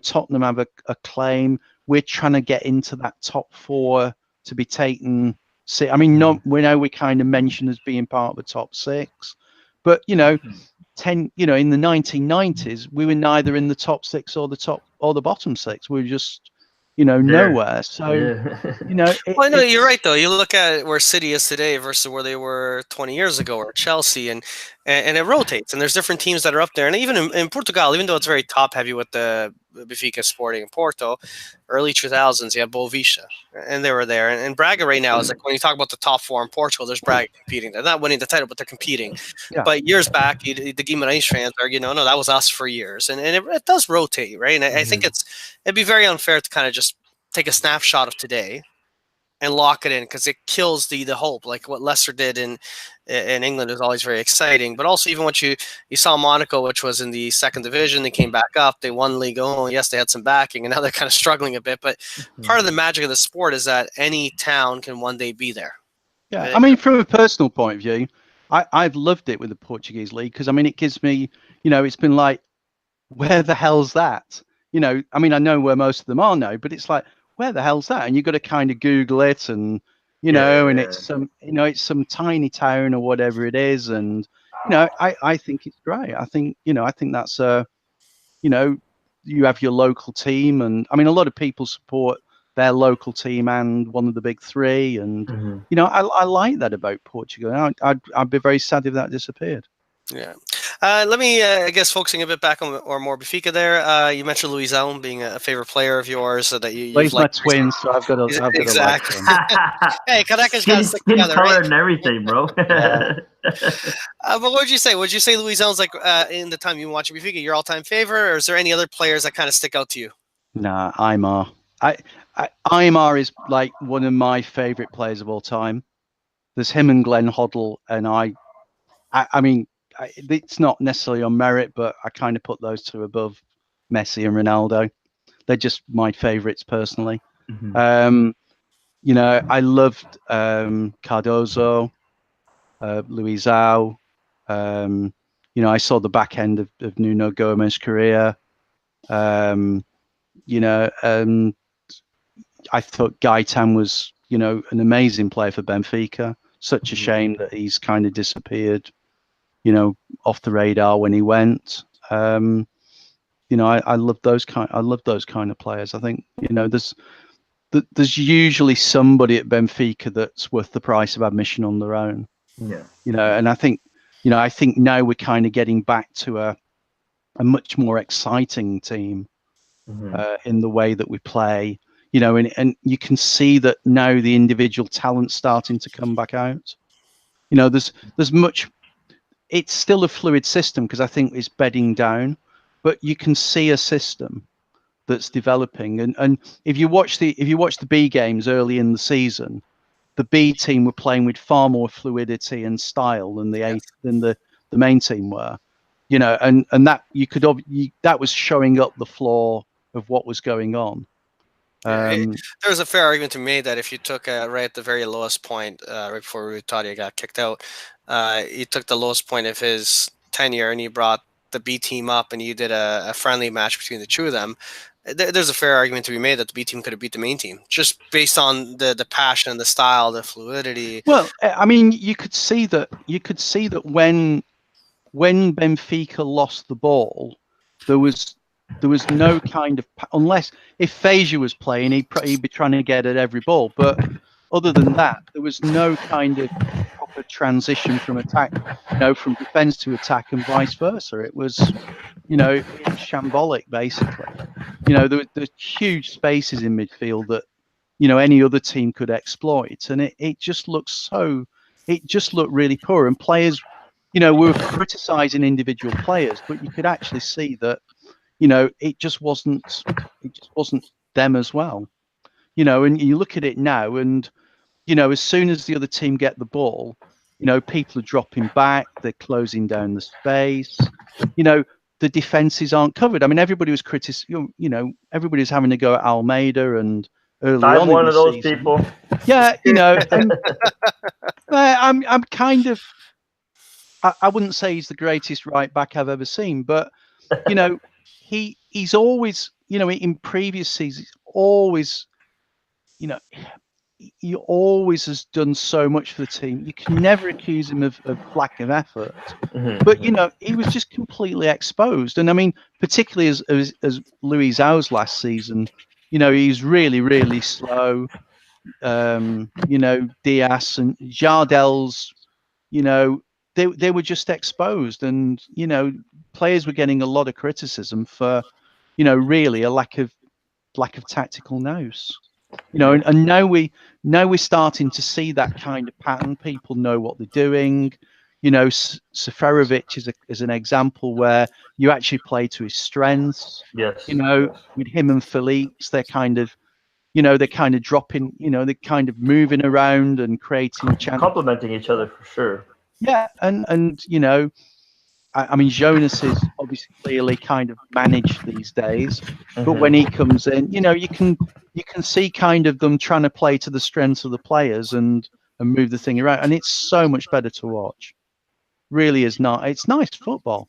Tottenham have a claim. We're trying to get into that top 4 to be taken. We know we kind of mentioned as being part of the top 6, but in the 1990s, we were neither in the top 6 or the bottom 6. We were just nowhere. So, well, no, you're right though. You look at where City is today versus where they were 20 years ago, or Chelsea, and it rotates. And there's different teams that are up there. And even in Portugal, even though it's very top heavy with the Benfica, Sporting, and Porto, early 2000s, you have Boavista, and they were there. And Braga right now is like, when you talk about the top 4 in Portugal, there's Braga competing. They're not winning the title, but they're competing. Yeah. But years back, the Guimarães fans are, no, that was us for years. And it does rotate, right? And I think it'd be very unfair to kind of just take a snapshot of today and lock it in, because it kills the hope. Like what Leicester did in England is always very exciting. But also even what you saw Monaco, which was in the 2nd division, they came back up, they won Ligue 1. Yes, they had some backing, and now they're kind of struggling a bit. But part of the magic of the sport is that any town can one day be there. Yeah, I mean, from a personal point of view, I've loved it with the Portuguese league, because it gives me, it's been like, where the hell's that? I know where most of them are now, but it's like, where the hell's that? And you've got to kind of Google it, and and it's some tiny town or whatever it is, and I think it's great. I think that's you have your local team, and a lot of people support their local team and one of the big three. And you know, I like that about Portugal. I'd be very sad if that disappeared. Yeah. Let me, I guess, focusing a bit back on or more Benfica there. You mentioned Luizão being a favorite player of yours that you've my twin, so I've got to exactly. like him. Hey, Caracas got to stick skin together, color right? and everything, bro. Yeah. But what would you say? Would you say Luizão's like in the time you watch Benfica, your all-time favorite, or is there any other players that kind of stick out to you? Nah, Aymar. Aymar is like one of my favorite players of all time. There's him and Glenn Hoddle, and I mean, it's not necessarily on merit, but I kind of put those two above Messi and Ronaldo. They're just my favorites personally. You know, I loved Cardozo, Luizão. You know, I saw the back end of Nuno Gomes' career. You know, I thought Gaetan was, you know, an amazing player for Benfica. Such a shame that he's kind of disappeared, you know, off the radar when he went. You know, I love those kind of players. I think, you know, there's usually somebody at Benfica that's worth the price of admission on their own. Yeah. You know, and I think now we're kind of getting back to a much more exciting team in the way that we play. You know, and you can see that now the individual talent's starting to come back out. You know, there's much. It's still a fluid system because I think it's bedding down, but you can see a system that's developing. And if you watch the B games early in the season, the B team were playing with far more fluidity and style than the main team were. You know, and that that was showing up the flaw of what was going on. There's a fair argument to be made that if you took right at the very lowest point, right before Rutadia got kicked out, you took the lowest point of his tenure and you brought the B team up and you did a friendly match between the two of them. There's a fair argument to be made that the B team could have beat the main team just based on the passion, the style, the fluidity. Well, I mean, you could see that when Benfica lost the ball, there was no kind of, unless if Faja was playing, he'd be trying to get at every ball. But other than that, there was no kind of proper transition from attack, you know, from defense to attack and vice versa. It was, you know, shambolic basically. You know, there's huge spaces in midfield that, you know, any other team could exploit, and it just looked really poor. And players, you know, we were criticising individual players, but you could actually see that, you know, it just wasn't them as well. You know, and you look at it now, and, you know, as soon as the other team get the ball, you know, people are dropping back, they're closing down the space. You know, the defenses aren't covered. I mean, everybody was you know, everybody's having to go at Almeida and early on. I'm one of those season. people. Yeah, you know, and I'm kind of, I wouldn't say he's the greatest right back I've ever seen, but, you know, he's always, you know, in previous seasons, always, you know, he always has done so much for the team. You can never accuse him of lack of effort. But, you know, he was just completely exposed. And I mean, particularly as Luizão's last season, you know, he's really, really slow. You know, Diaz and Jardel's, you know, they were just exposed, and, you know, players were getting a lot of criticism for, you know, really a lack of tactical nous. You know, and now we're starting to see that kind of pattern. People know what they're doing. You know, Seferovic is an example where you actually play to his strengths. Yes. You know, with him and Felix, they're kind of, you know, they're kind of dropping, you know, they're kind of moving around and creating chances. Complementing each other for sure. Yeah, and you know, I mean, Jonas is obviously clearly kind of managed these days, but when he comes in, you know, you can see kind of them trying to play to the strengths of the players and move the thing around, and it's so much better to watch. Really is not. It's nice football.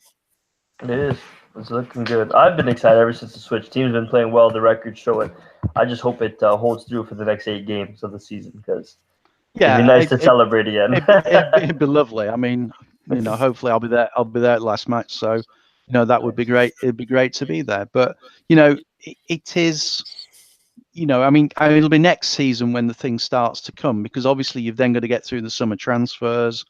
It is. It's looking good. I've been excited ever since the switch. Team's been playing well. The records show it. I just hope it holds through for the next 8 games of the season, because it'd be nice to celebrate again. It'd be lovely. I mean, you know, hopefully I'll be there at last match. So, you know, that would be great. It'd be great to be there. But, you know, it is, I mean, it'll be next season when the thing starts to come, because obviously you've then got to get through the summer transfers,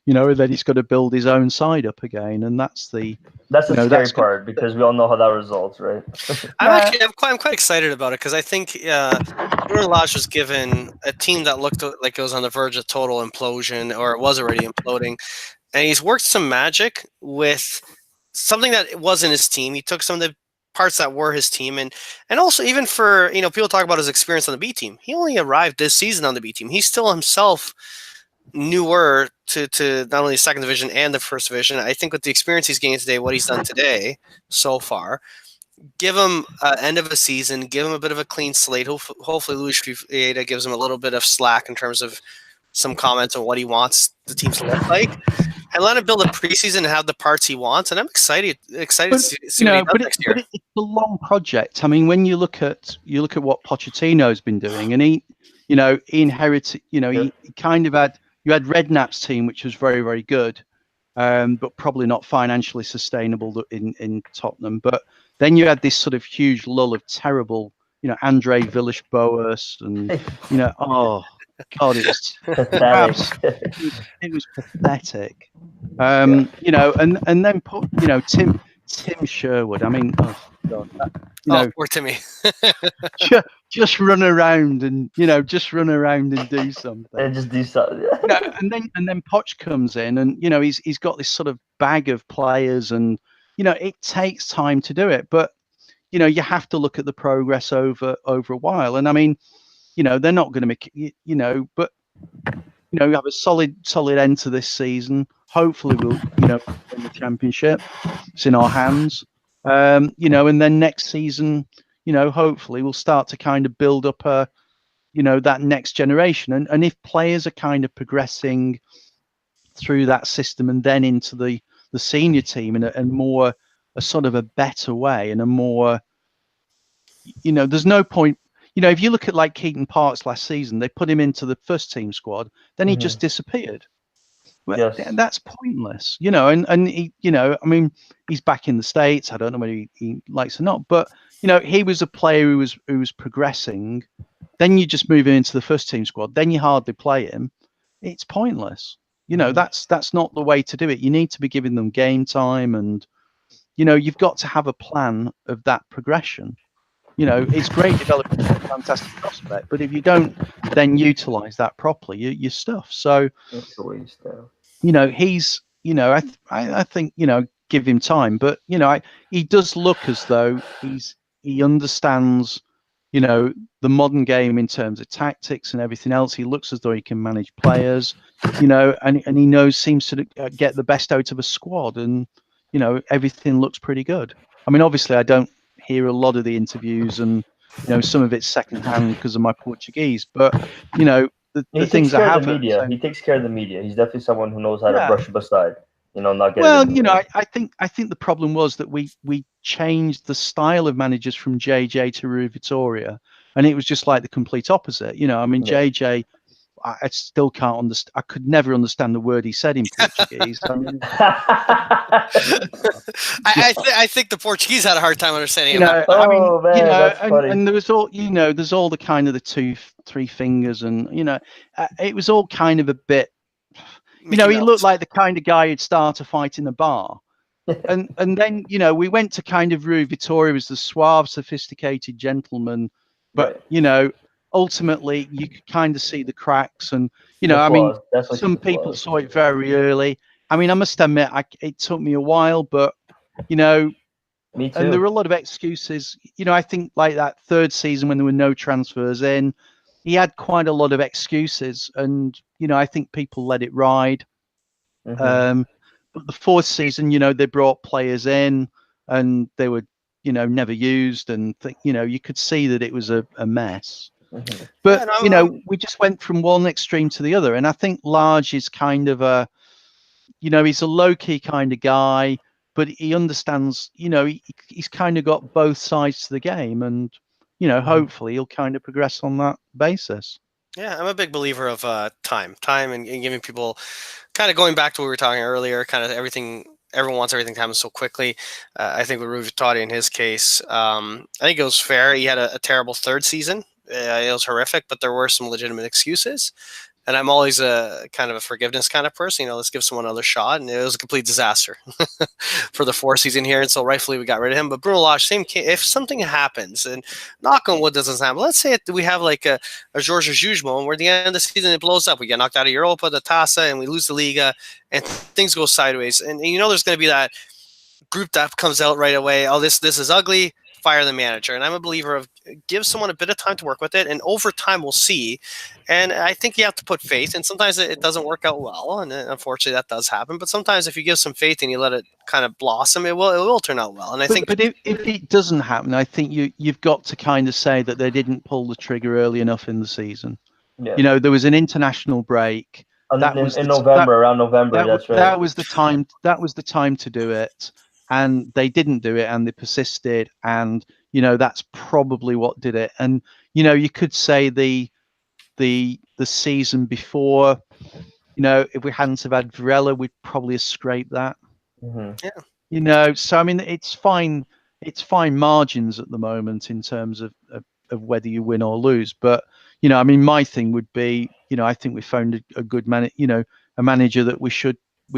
and then he's got to build his own side up again, and that's the scary part, because we all know how that results, right? I'm quite excited about it, because I think Bruno Lage was given a team that looked like it was on the verge of total implosion, or it was already imploding, and he's worked some magic with something that wasn't his team. He took some of the parts that were his team, and also, even for people talk about his experience on the B team, he only arrived this season on the B team. He's still himself newer to not only the second division and the first division. I think with the experience he's gained today, what he's done today so far, give him end of a season, give him a bit of a clean slate. Hopefully Luis Fieta gives him a little bit of slack in terms of some comments on what he wants the teams to look like, and let him build a preseason and have the parts he wants. And I'm excited to see what he does next year. But it's a long project. I mean, when you look at what Pochettino's been doing, and he inherited, he kind of had, you had Redknapp's team, which was very, very good, but probably not financially sustainable in Tottenham. But then you had this sort of huge lull of terrible, Andre Villas-Boas, and oh God, it was pathetic. it was pathetic. And then put Tim Sherwood. I mean, oh God, poor Timmy. just run around and do something. And just do something. And then Poch comes in, and he's got this sort of bag of players, and it takes time to do it, but you have to look at the progress over a while. And I mean, they're not going to make but you have a solid end to this season. Hopefully we'll win the championship. It's in our hands. And then next season, hopefully we'll start to kind of build up that next generation. And if players are kind of progressing through that system and then into the senior team in a sort of a better way, and a more, there's no point. If you look at like Keaton Parks last season, they put him into the first team squad, then he just disappeared. Well, yes. That's pointless, and he, I mean, he's back in the States. I don't know whether he likes or not, but he was a player who was progressing. Then you just move him into the first team squad. Then you hardly play him. It's pointless. That's not the way to do it. You need to be giving them game time, and you've got to have a plan of that progression. It's great developing a fantastic prospect, but if you don't then utilize that properly, you're stuffed. So that's the waste. He's I think give him time, but he does look as though he understands the modern game in terms of tactics and everything else. He looks as though he can manage players, and he seems to get the best out of a squad, and everything looks pretty good. I mean, obviously I don't hear a lot of the interviews, and some of it's secondhand because of my Portuguese, but the things I have heard. He takes care of the media. He's definitely someone who knows how to brush up aside. Not getting. Well, I think the problem was that we changed the style of managers from JJ to Rui Vitória, and it was just like the complete opposite. I mean, JJ, I still can't understand. I could never understand the word he said in Portuguese. I mean, I think the Portuguese had a hard time understanding. And there was all, there's all the kind of the 2-3 fingers, and it was all kind of a bit. He looked like the kind of guy who'd start a fight in a bar. and then we went to kind of Rui Vitória was the suave, sophisticated gentleman, but ultimately you could kind of see the cracks, and I mean, some people saw it very early. I mean, I must admit, it took me a while, but me too. And there were a lot of excuses. I think like that third season when there were no transfers in, he had quite a lot of excuses, and I think people let it ride. But the fourth season, they brought players in, and they were never used, and you could see that it was a mess. But we just went from one extreme to the other, and I think Lage is kind of a he's a low-key kind of guy, but he understands he's kind of got both sides to the game, and hopefully he'll kind of progress on that basis. Yeah, I'm a big believer of time and giving people, kind of going back to what we were talking earlier, kind of everything. Everyone wants everything to happen so quickly. I think with Rui Vitória in his case, I think it was fair. He had a terrible third season, it was horrific, but there were some legitimate excuses. And I'm always a kind of a forgiveness kind of person. Let's give someone another shot. And it was a complete disaster for the 4 season here. And so rightfully we got rid of him. But Bruno Lage, same case. If something happens, and knock on wood doesn't happen, let's say we have like a Georges Jugement, and we're at the end of the season, it blows up. We get knocked out of Europa, the Tasa, and we lose the Liga, and things go sideways. And there's going to be that group that comes out right away. Oh, this is ugly. Fire the manager. And I'm a believer of give someone a bit of time to work with it, and over time we'll see. And I think you have to put faith, and sometimes it doesn't work out well, and unfortunately that does happen. But sometimes if you give some faith and you let it kind of blossom, it will turn out well. And I think, but if it doesn't happen, I think you've got to kind of say that they didn't pull the trigger early enough in the season. Yeah. There was an international break. That was in November, around November. That's right. That was the time. That was the time to do it. And they didn't do it, and they persisted, and that's probably what did it. And you could say the season before, if we hadn't have had Varela, we'd probably have scraped that. Mm-hmm. Yeah. So I mean, it's fine margins at the moment in terms of whether you win or lose. But I mean, my thing would be, I think we found a good a manager that we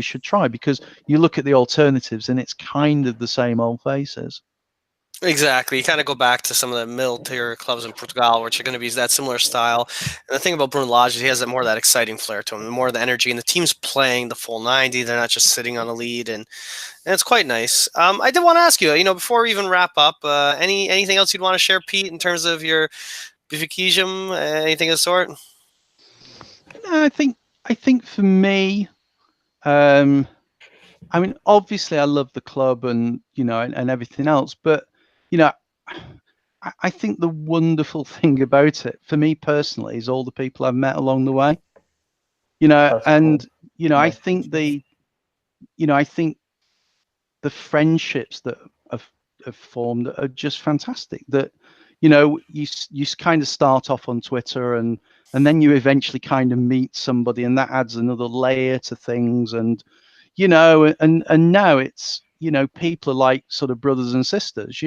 should try, because you look at the alternatives and it's kind of the same old faces. Exactly. You kind of go back to some of the middle-tier clubs in Portugal, which are going to be that similar style. And the thing about Bruno Lage is he has more of that exciting flair to him, more of the energy, and the team's playing the full 90. They're not just sitting on a lead, and it's quite nice. I did want to ask you, before we even wrap up, anything else you'd want to share, Pete, in terms of your Benfiquism, anything of the sort? No, I think for me, I mean, obviously I love the club and and everything else, but I think the wonderful thing about it for me personally is all the people I've met along the way. And cool. I think I think the friendships that have formed are just fantastic. That you kind of start off on Twitter, and then you eventually kind of meet somebody, and that adds another layer to things. And and now it's people are like sort of brothers and sisters.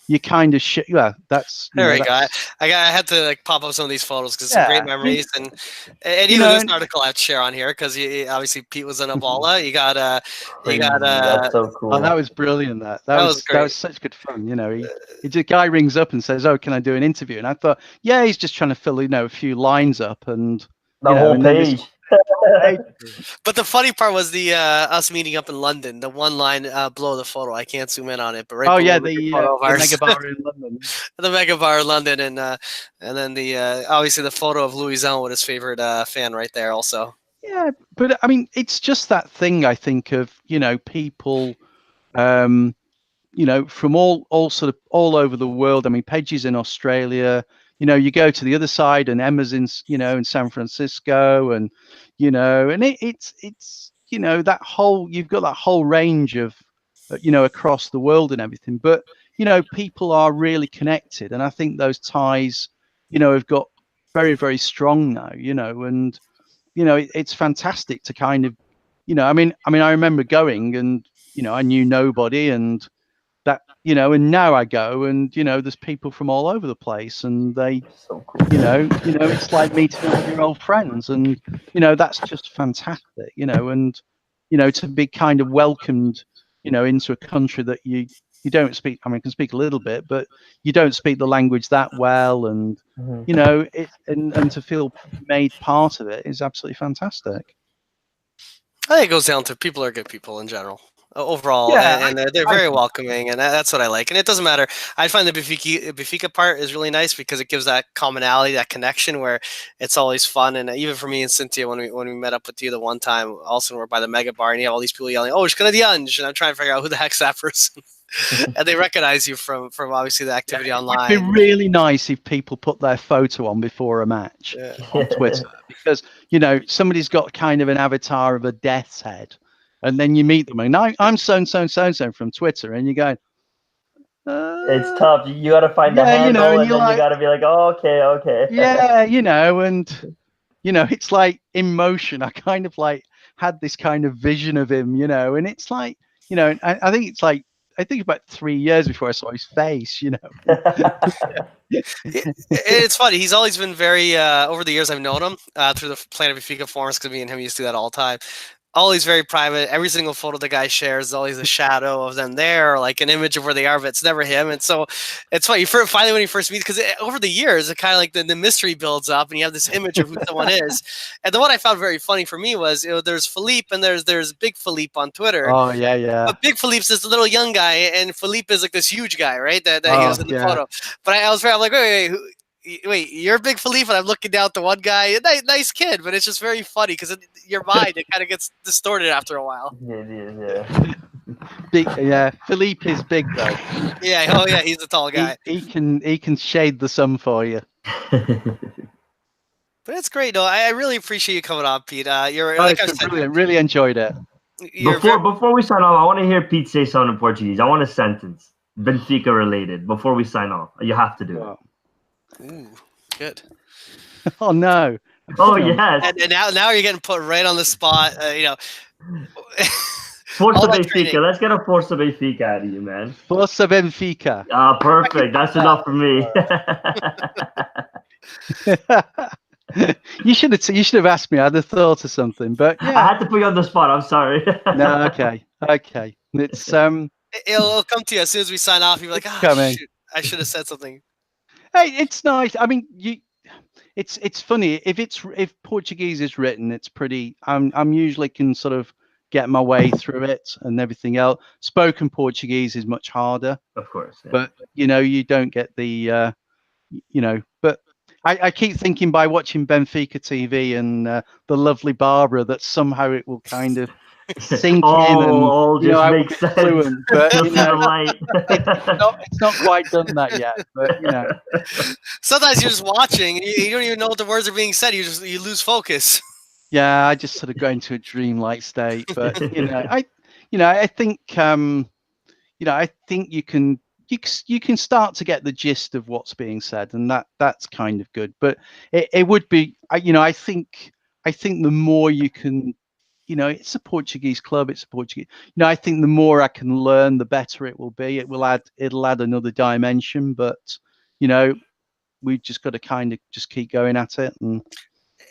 You kind of shit. Yeah, that's there we go. I had to pop up some of these photos because some great memories, and even this article I have to share on here because obviously Pete was in a balla. That's so cool. Oh, that was brilliant. That was great. That was such good fun. The guy rings up and says, "Oh, can I do an interview?" And I thought, yeah, he's just trying to fill a few lines up, and the whole page. But the funny part was the us meeting up in London. The one line below the photo. I can't zoom in on it, but right. Oh yeah, the mega bar in London. The mega bar in London, and then the obviously the photo of Louison with his favorite fan right there also. Yeah, but I mean, it's just that thing I think of people, from all sort of all over the world. I mean, Paige in Australia. You go to the other side, and Emma's in in San Francisco, and and it's that whole, you've got that whole range of across the world and everything. But people are really connected, and I think those ties have got very, very strong now. And it's fantastic to kind of I mean I remember going, and I knew nobody, and that and now I go, and there's people from all over the place, and they so cool. It's like meeting all your old friends, and that's just fantastic. And to be kind of welcomed into a country that you don't speak. I mean, I can speak a little bit, but you don't speak the language that well, and and to feel made part of it is absolutely fantastic. I think it goes down to people are good people in general. Overall, and they're very welcoming, and that's what I like. And it doesn't matter. I find the Benfica part is really nice because it gives that commonality, that connection, where it's always fun. And even for me and Cynthia, when we met up with you the one time, also we're by the mega bar, and you have all these people yelling, "Oh, Dianj," and I'm trying to figure out who the heck's that person. And they recognize you from obviously the activity online. It'd be really nice if people put their photo on before a match on Twitter, because somebody's got kind of an avatar of a death's head. And then you meet them, and I'm so from Twitter, and you go, it's tough. You got to find the handle, and then you got to be like, oh, okay. Yeah, and it's like in motion. I kind of had this kind of vision of him, and it's like, I think it's like about 3 years before I saw his face. It's funny. He's always been very over the years I've known him through the Planet Benfica forums, because me and him used to do that all the time. Always very private. Every single photo the guy shares is always a shadow of them there, or like an image of where they are, but it's never him. And so it's funny. Finally, when he first meets, because over the years, it kind of like the mystery builds up, and you have this image of who someone is. And the one I found very funny for me was, there's Philippe and there's Big Philippe on Twitter. Oh yeah. But Big Philippe's this little young guy, and Philippe is like this huge guy, right? That he was in the photo. But I'm like, wait, you're Big Philippe, and I'm looking down at the one guy. Nice kid, but it's just very funny because your mind, it kind of gets distorted after a while. Yeah. Big, yeah. Philippe is big though. Yeah. Oh yeah, he's a tall guy. He can shade the sun for you. But it's great. No, I really appreciate you coming on, Pete. You're like I said, brilliant. Really enjoyed it. Before we sign off, I want to hear Pete say something in Portuguese. I want a sentence, Benfica related, before we sign off. You have to do it. Ooh, good. Oh no. Oh yes. And now you're getting put right on the spot. Força Benfica. Let's get a Força Benfica out of you, man. Força Benfica. Ah, perfect. That's enough for me. You should have asked me. I'd have thought of something, but yeah. I had to put you on the spot. I'm sorry. No, okay. It's it'll come to you as soon as we sign off. You're like, shoot, I should have said something. Hey, it's nice. I mean, it's funny if Portuguese is written, it's pretty. I'm usually can sort of get my way through it and everything else. Spoken Portuguese is much harder, of course. Yeah. But you don't get the But I keep thinking by watching Benfica TV and the lovely Barbara that somehow it will kind of sink in and all just I makes sense. Fluent, but it's not quite done that yet. But sometimes you're just watching and you don't even know what the words are being said. You lose focus. Yeah, I just sort of go into a dreamlike state. But I think I think you can start to get the gist of what's being said, and that's kind of good. But it would be I think the more you can. It's a Portuguese club. It's a Portuguese. I think the more I can learn, the better it will be. It'll add another dimension. But we've just got to kind of just keep going at it. And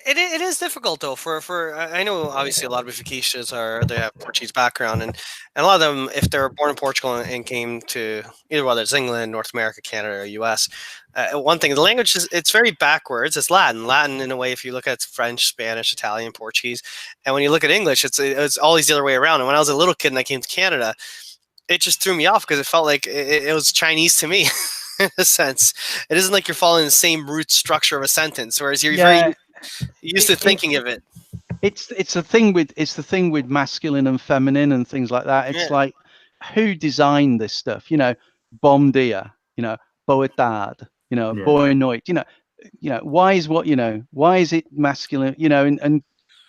it is difficult though. For I know obviously a lot of Benfiquistas they have Portuguese background, and a lot of them, if they're born in Portugal and came to either whether it's England, North America, Canada, or US. One thing, the language it's very backwards. It's Latin in a way. If you look at French, Spanish, Italian, Portuguese, and when you look at English, it's always the other way around. And when I was a little kid and I came to Canada, it just threw me off because it felt like it was Chinese to me in a sense. It isn't like you're following the same root structure of a sentence, whereas you're very used to thinking of it. It's the thing with masculine and feminine and things like that. It's like, who designed this stuff? Bom dia, boa tarde, boa noite, why is it masculine, and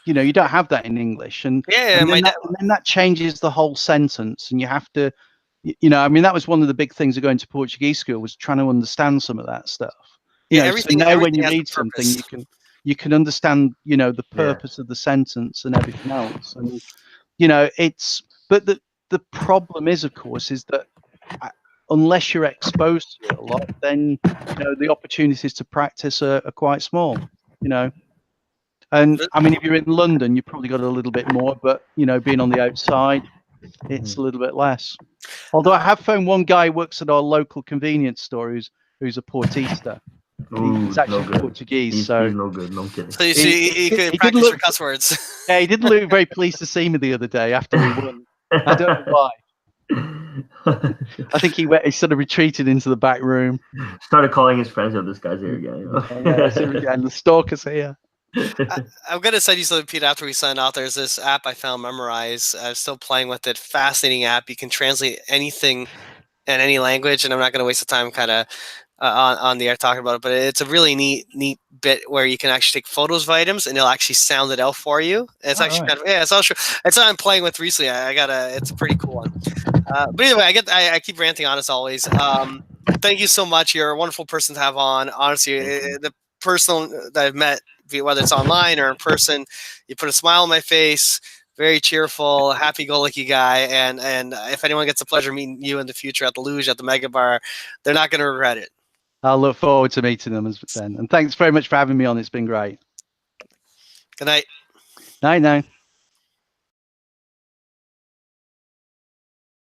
you don't have that in English, and then that changes the whole sentence, and you have to, that was one of the big things of going to Portuguese school, was trying to understand some of that stuff. Everything, so now when you read something, you can understand, the purpose of the sentence and everything else, and but the problem is, of course, is that unless you're exposed to it a lot, then the opportunities to practice are quite small, and I mean, if you're in London, you probably got a little bit more, but being on the outside, it's a little bit less. Although I have found one guy who works at our local convenience store who's a Portista. He's actually Portuguese, he's so no good. No kidding. So he could practice your cuss words. Yeah, he didn't look very pleased to see me the other day after we won. I don't know why. I think he sort of retreated into the back room. Started calling his friends. This guy's here again. The stalker's here. I'm gonna send you something, Pete, after we sign off. There's this app I found, Memorize. I'm still playing with it. Fascinating app. You can translate anything in any language, and I'm not gonna waste the time kind of on the air talking about it, but it's a really neat bit where you can actually take photos of items and it'll actually sound it out for you. It's actually kind of, it's all true. It's what I'm playing with recently. It's a pretty cool one. But either way, I keep ranting on as always. Thank you so much. You're a wonderful person to have on. Honestly, the person that I've met, whether it's online or in person, you put a smile on my face. very cheerful, happy-go-lucky guy. And if anyone gets the pleasure of meeting you in the future at the Luge, at the Mega Bar, they're not going to regret it. I'll look forward to meeting them then. And thanks very much for having me on. It's been great. Good night. Night now.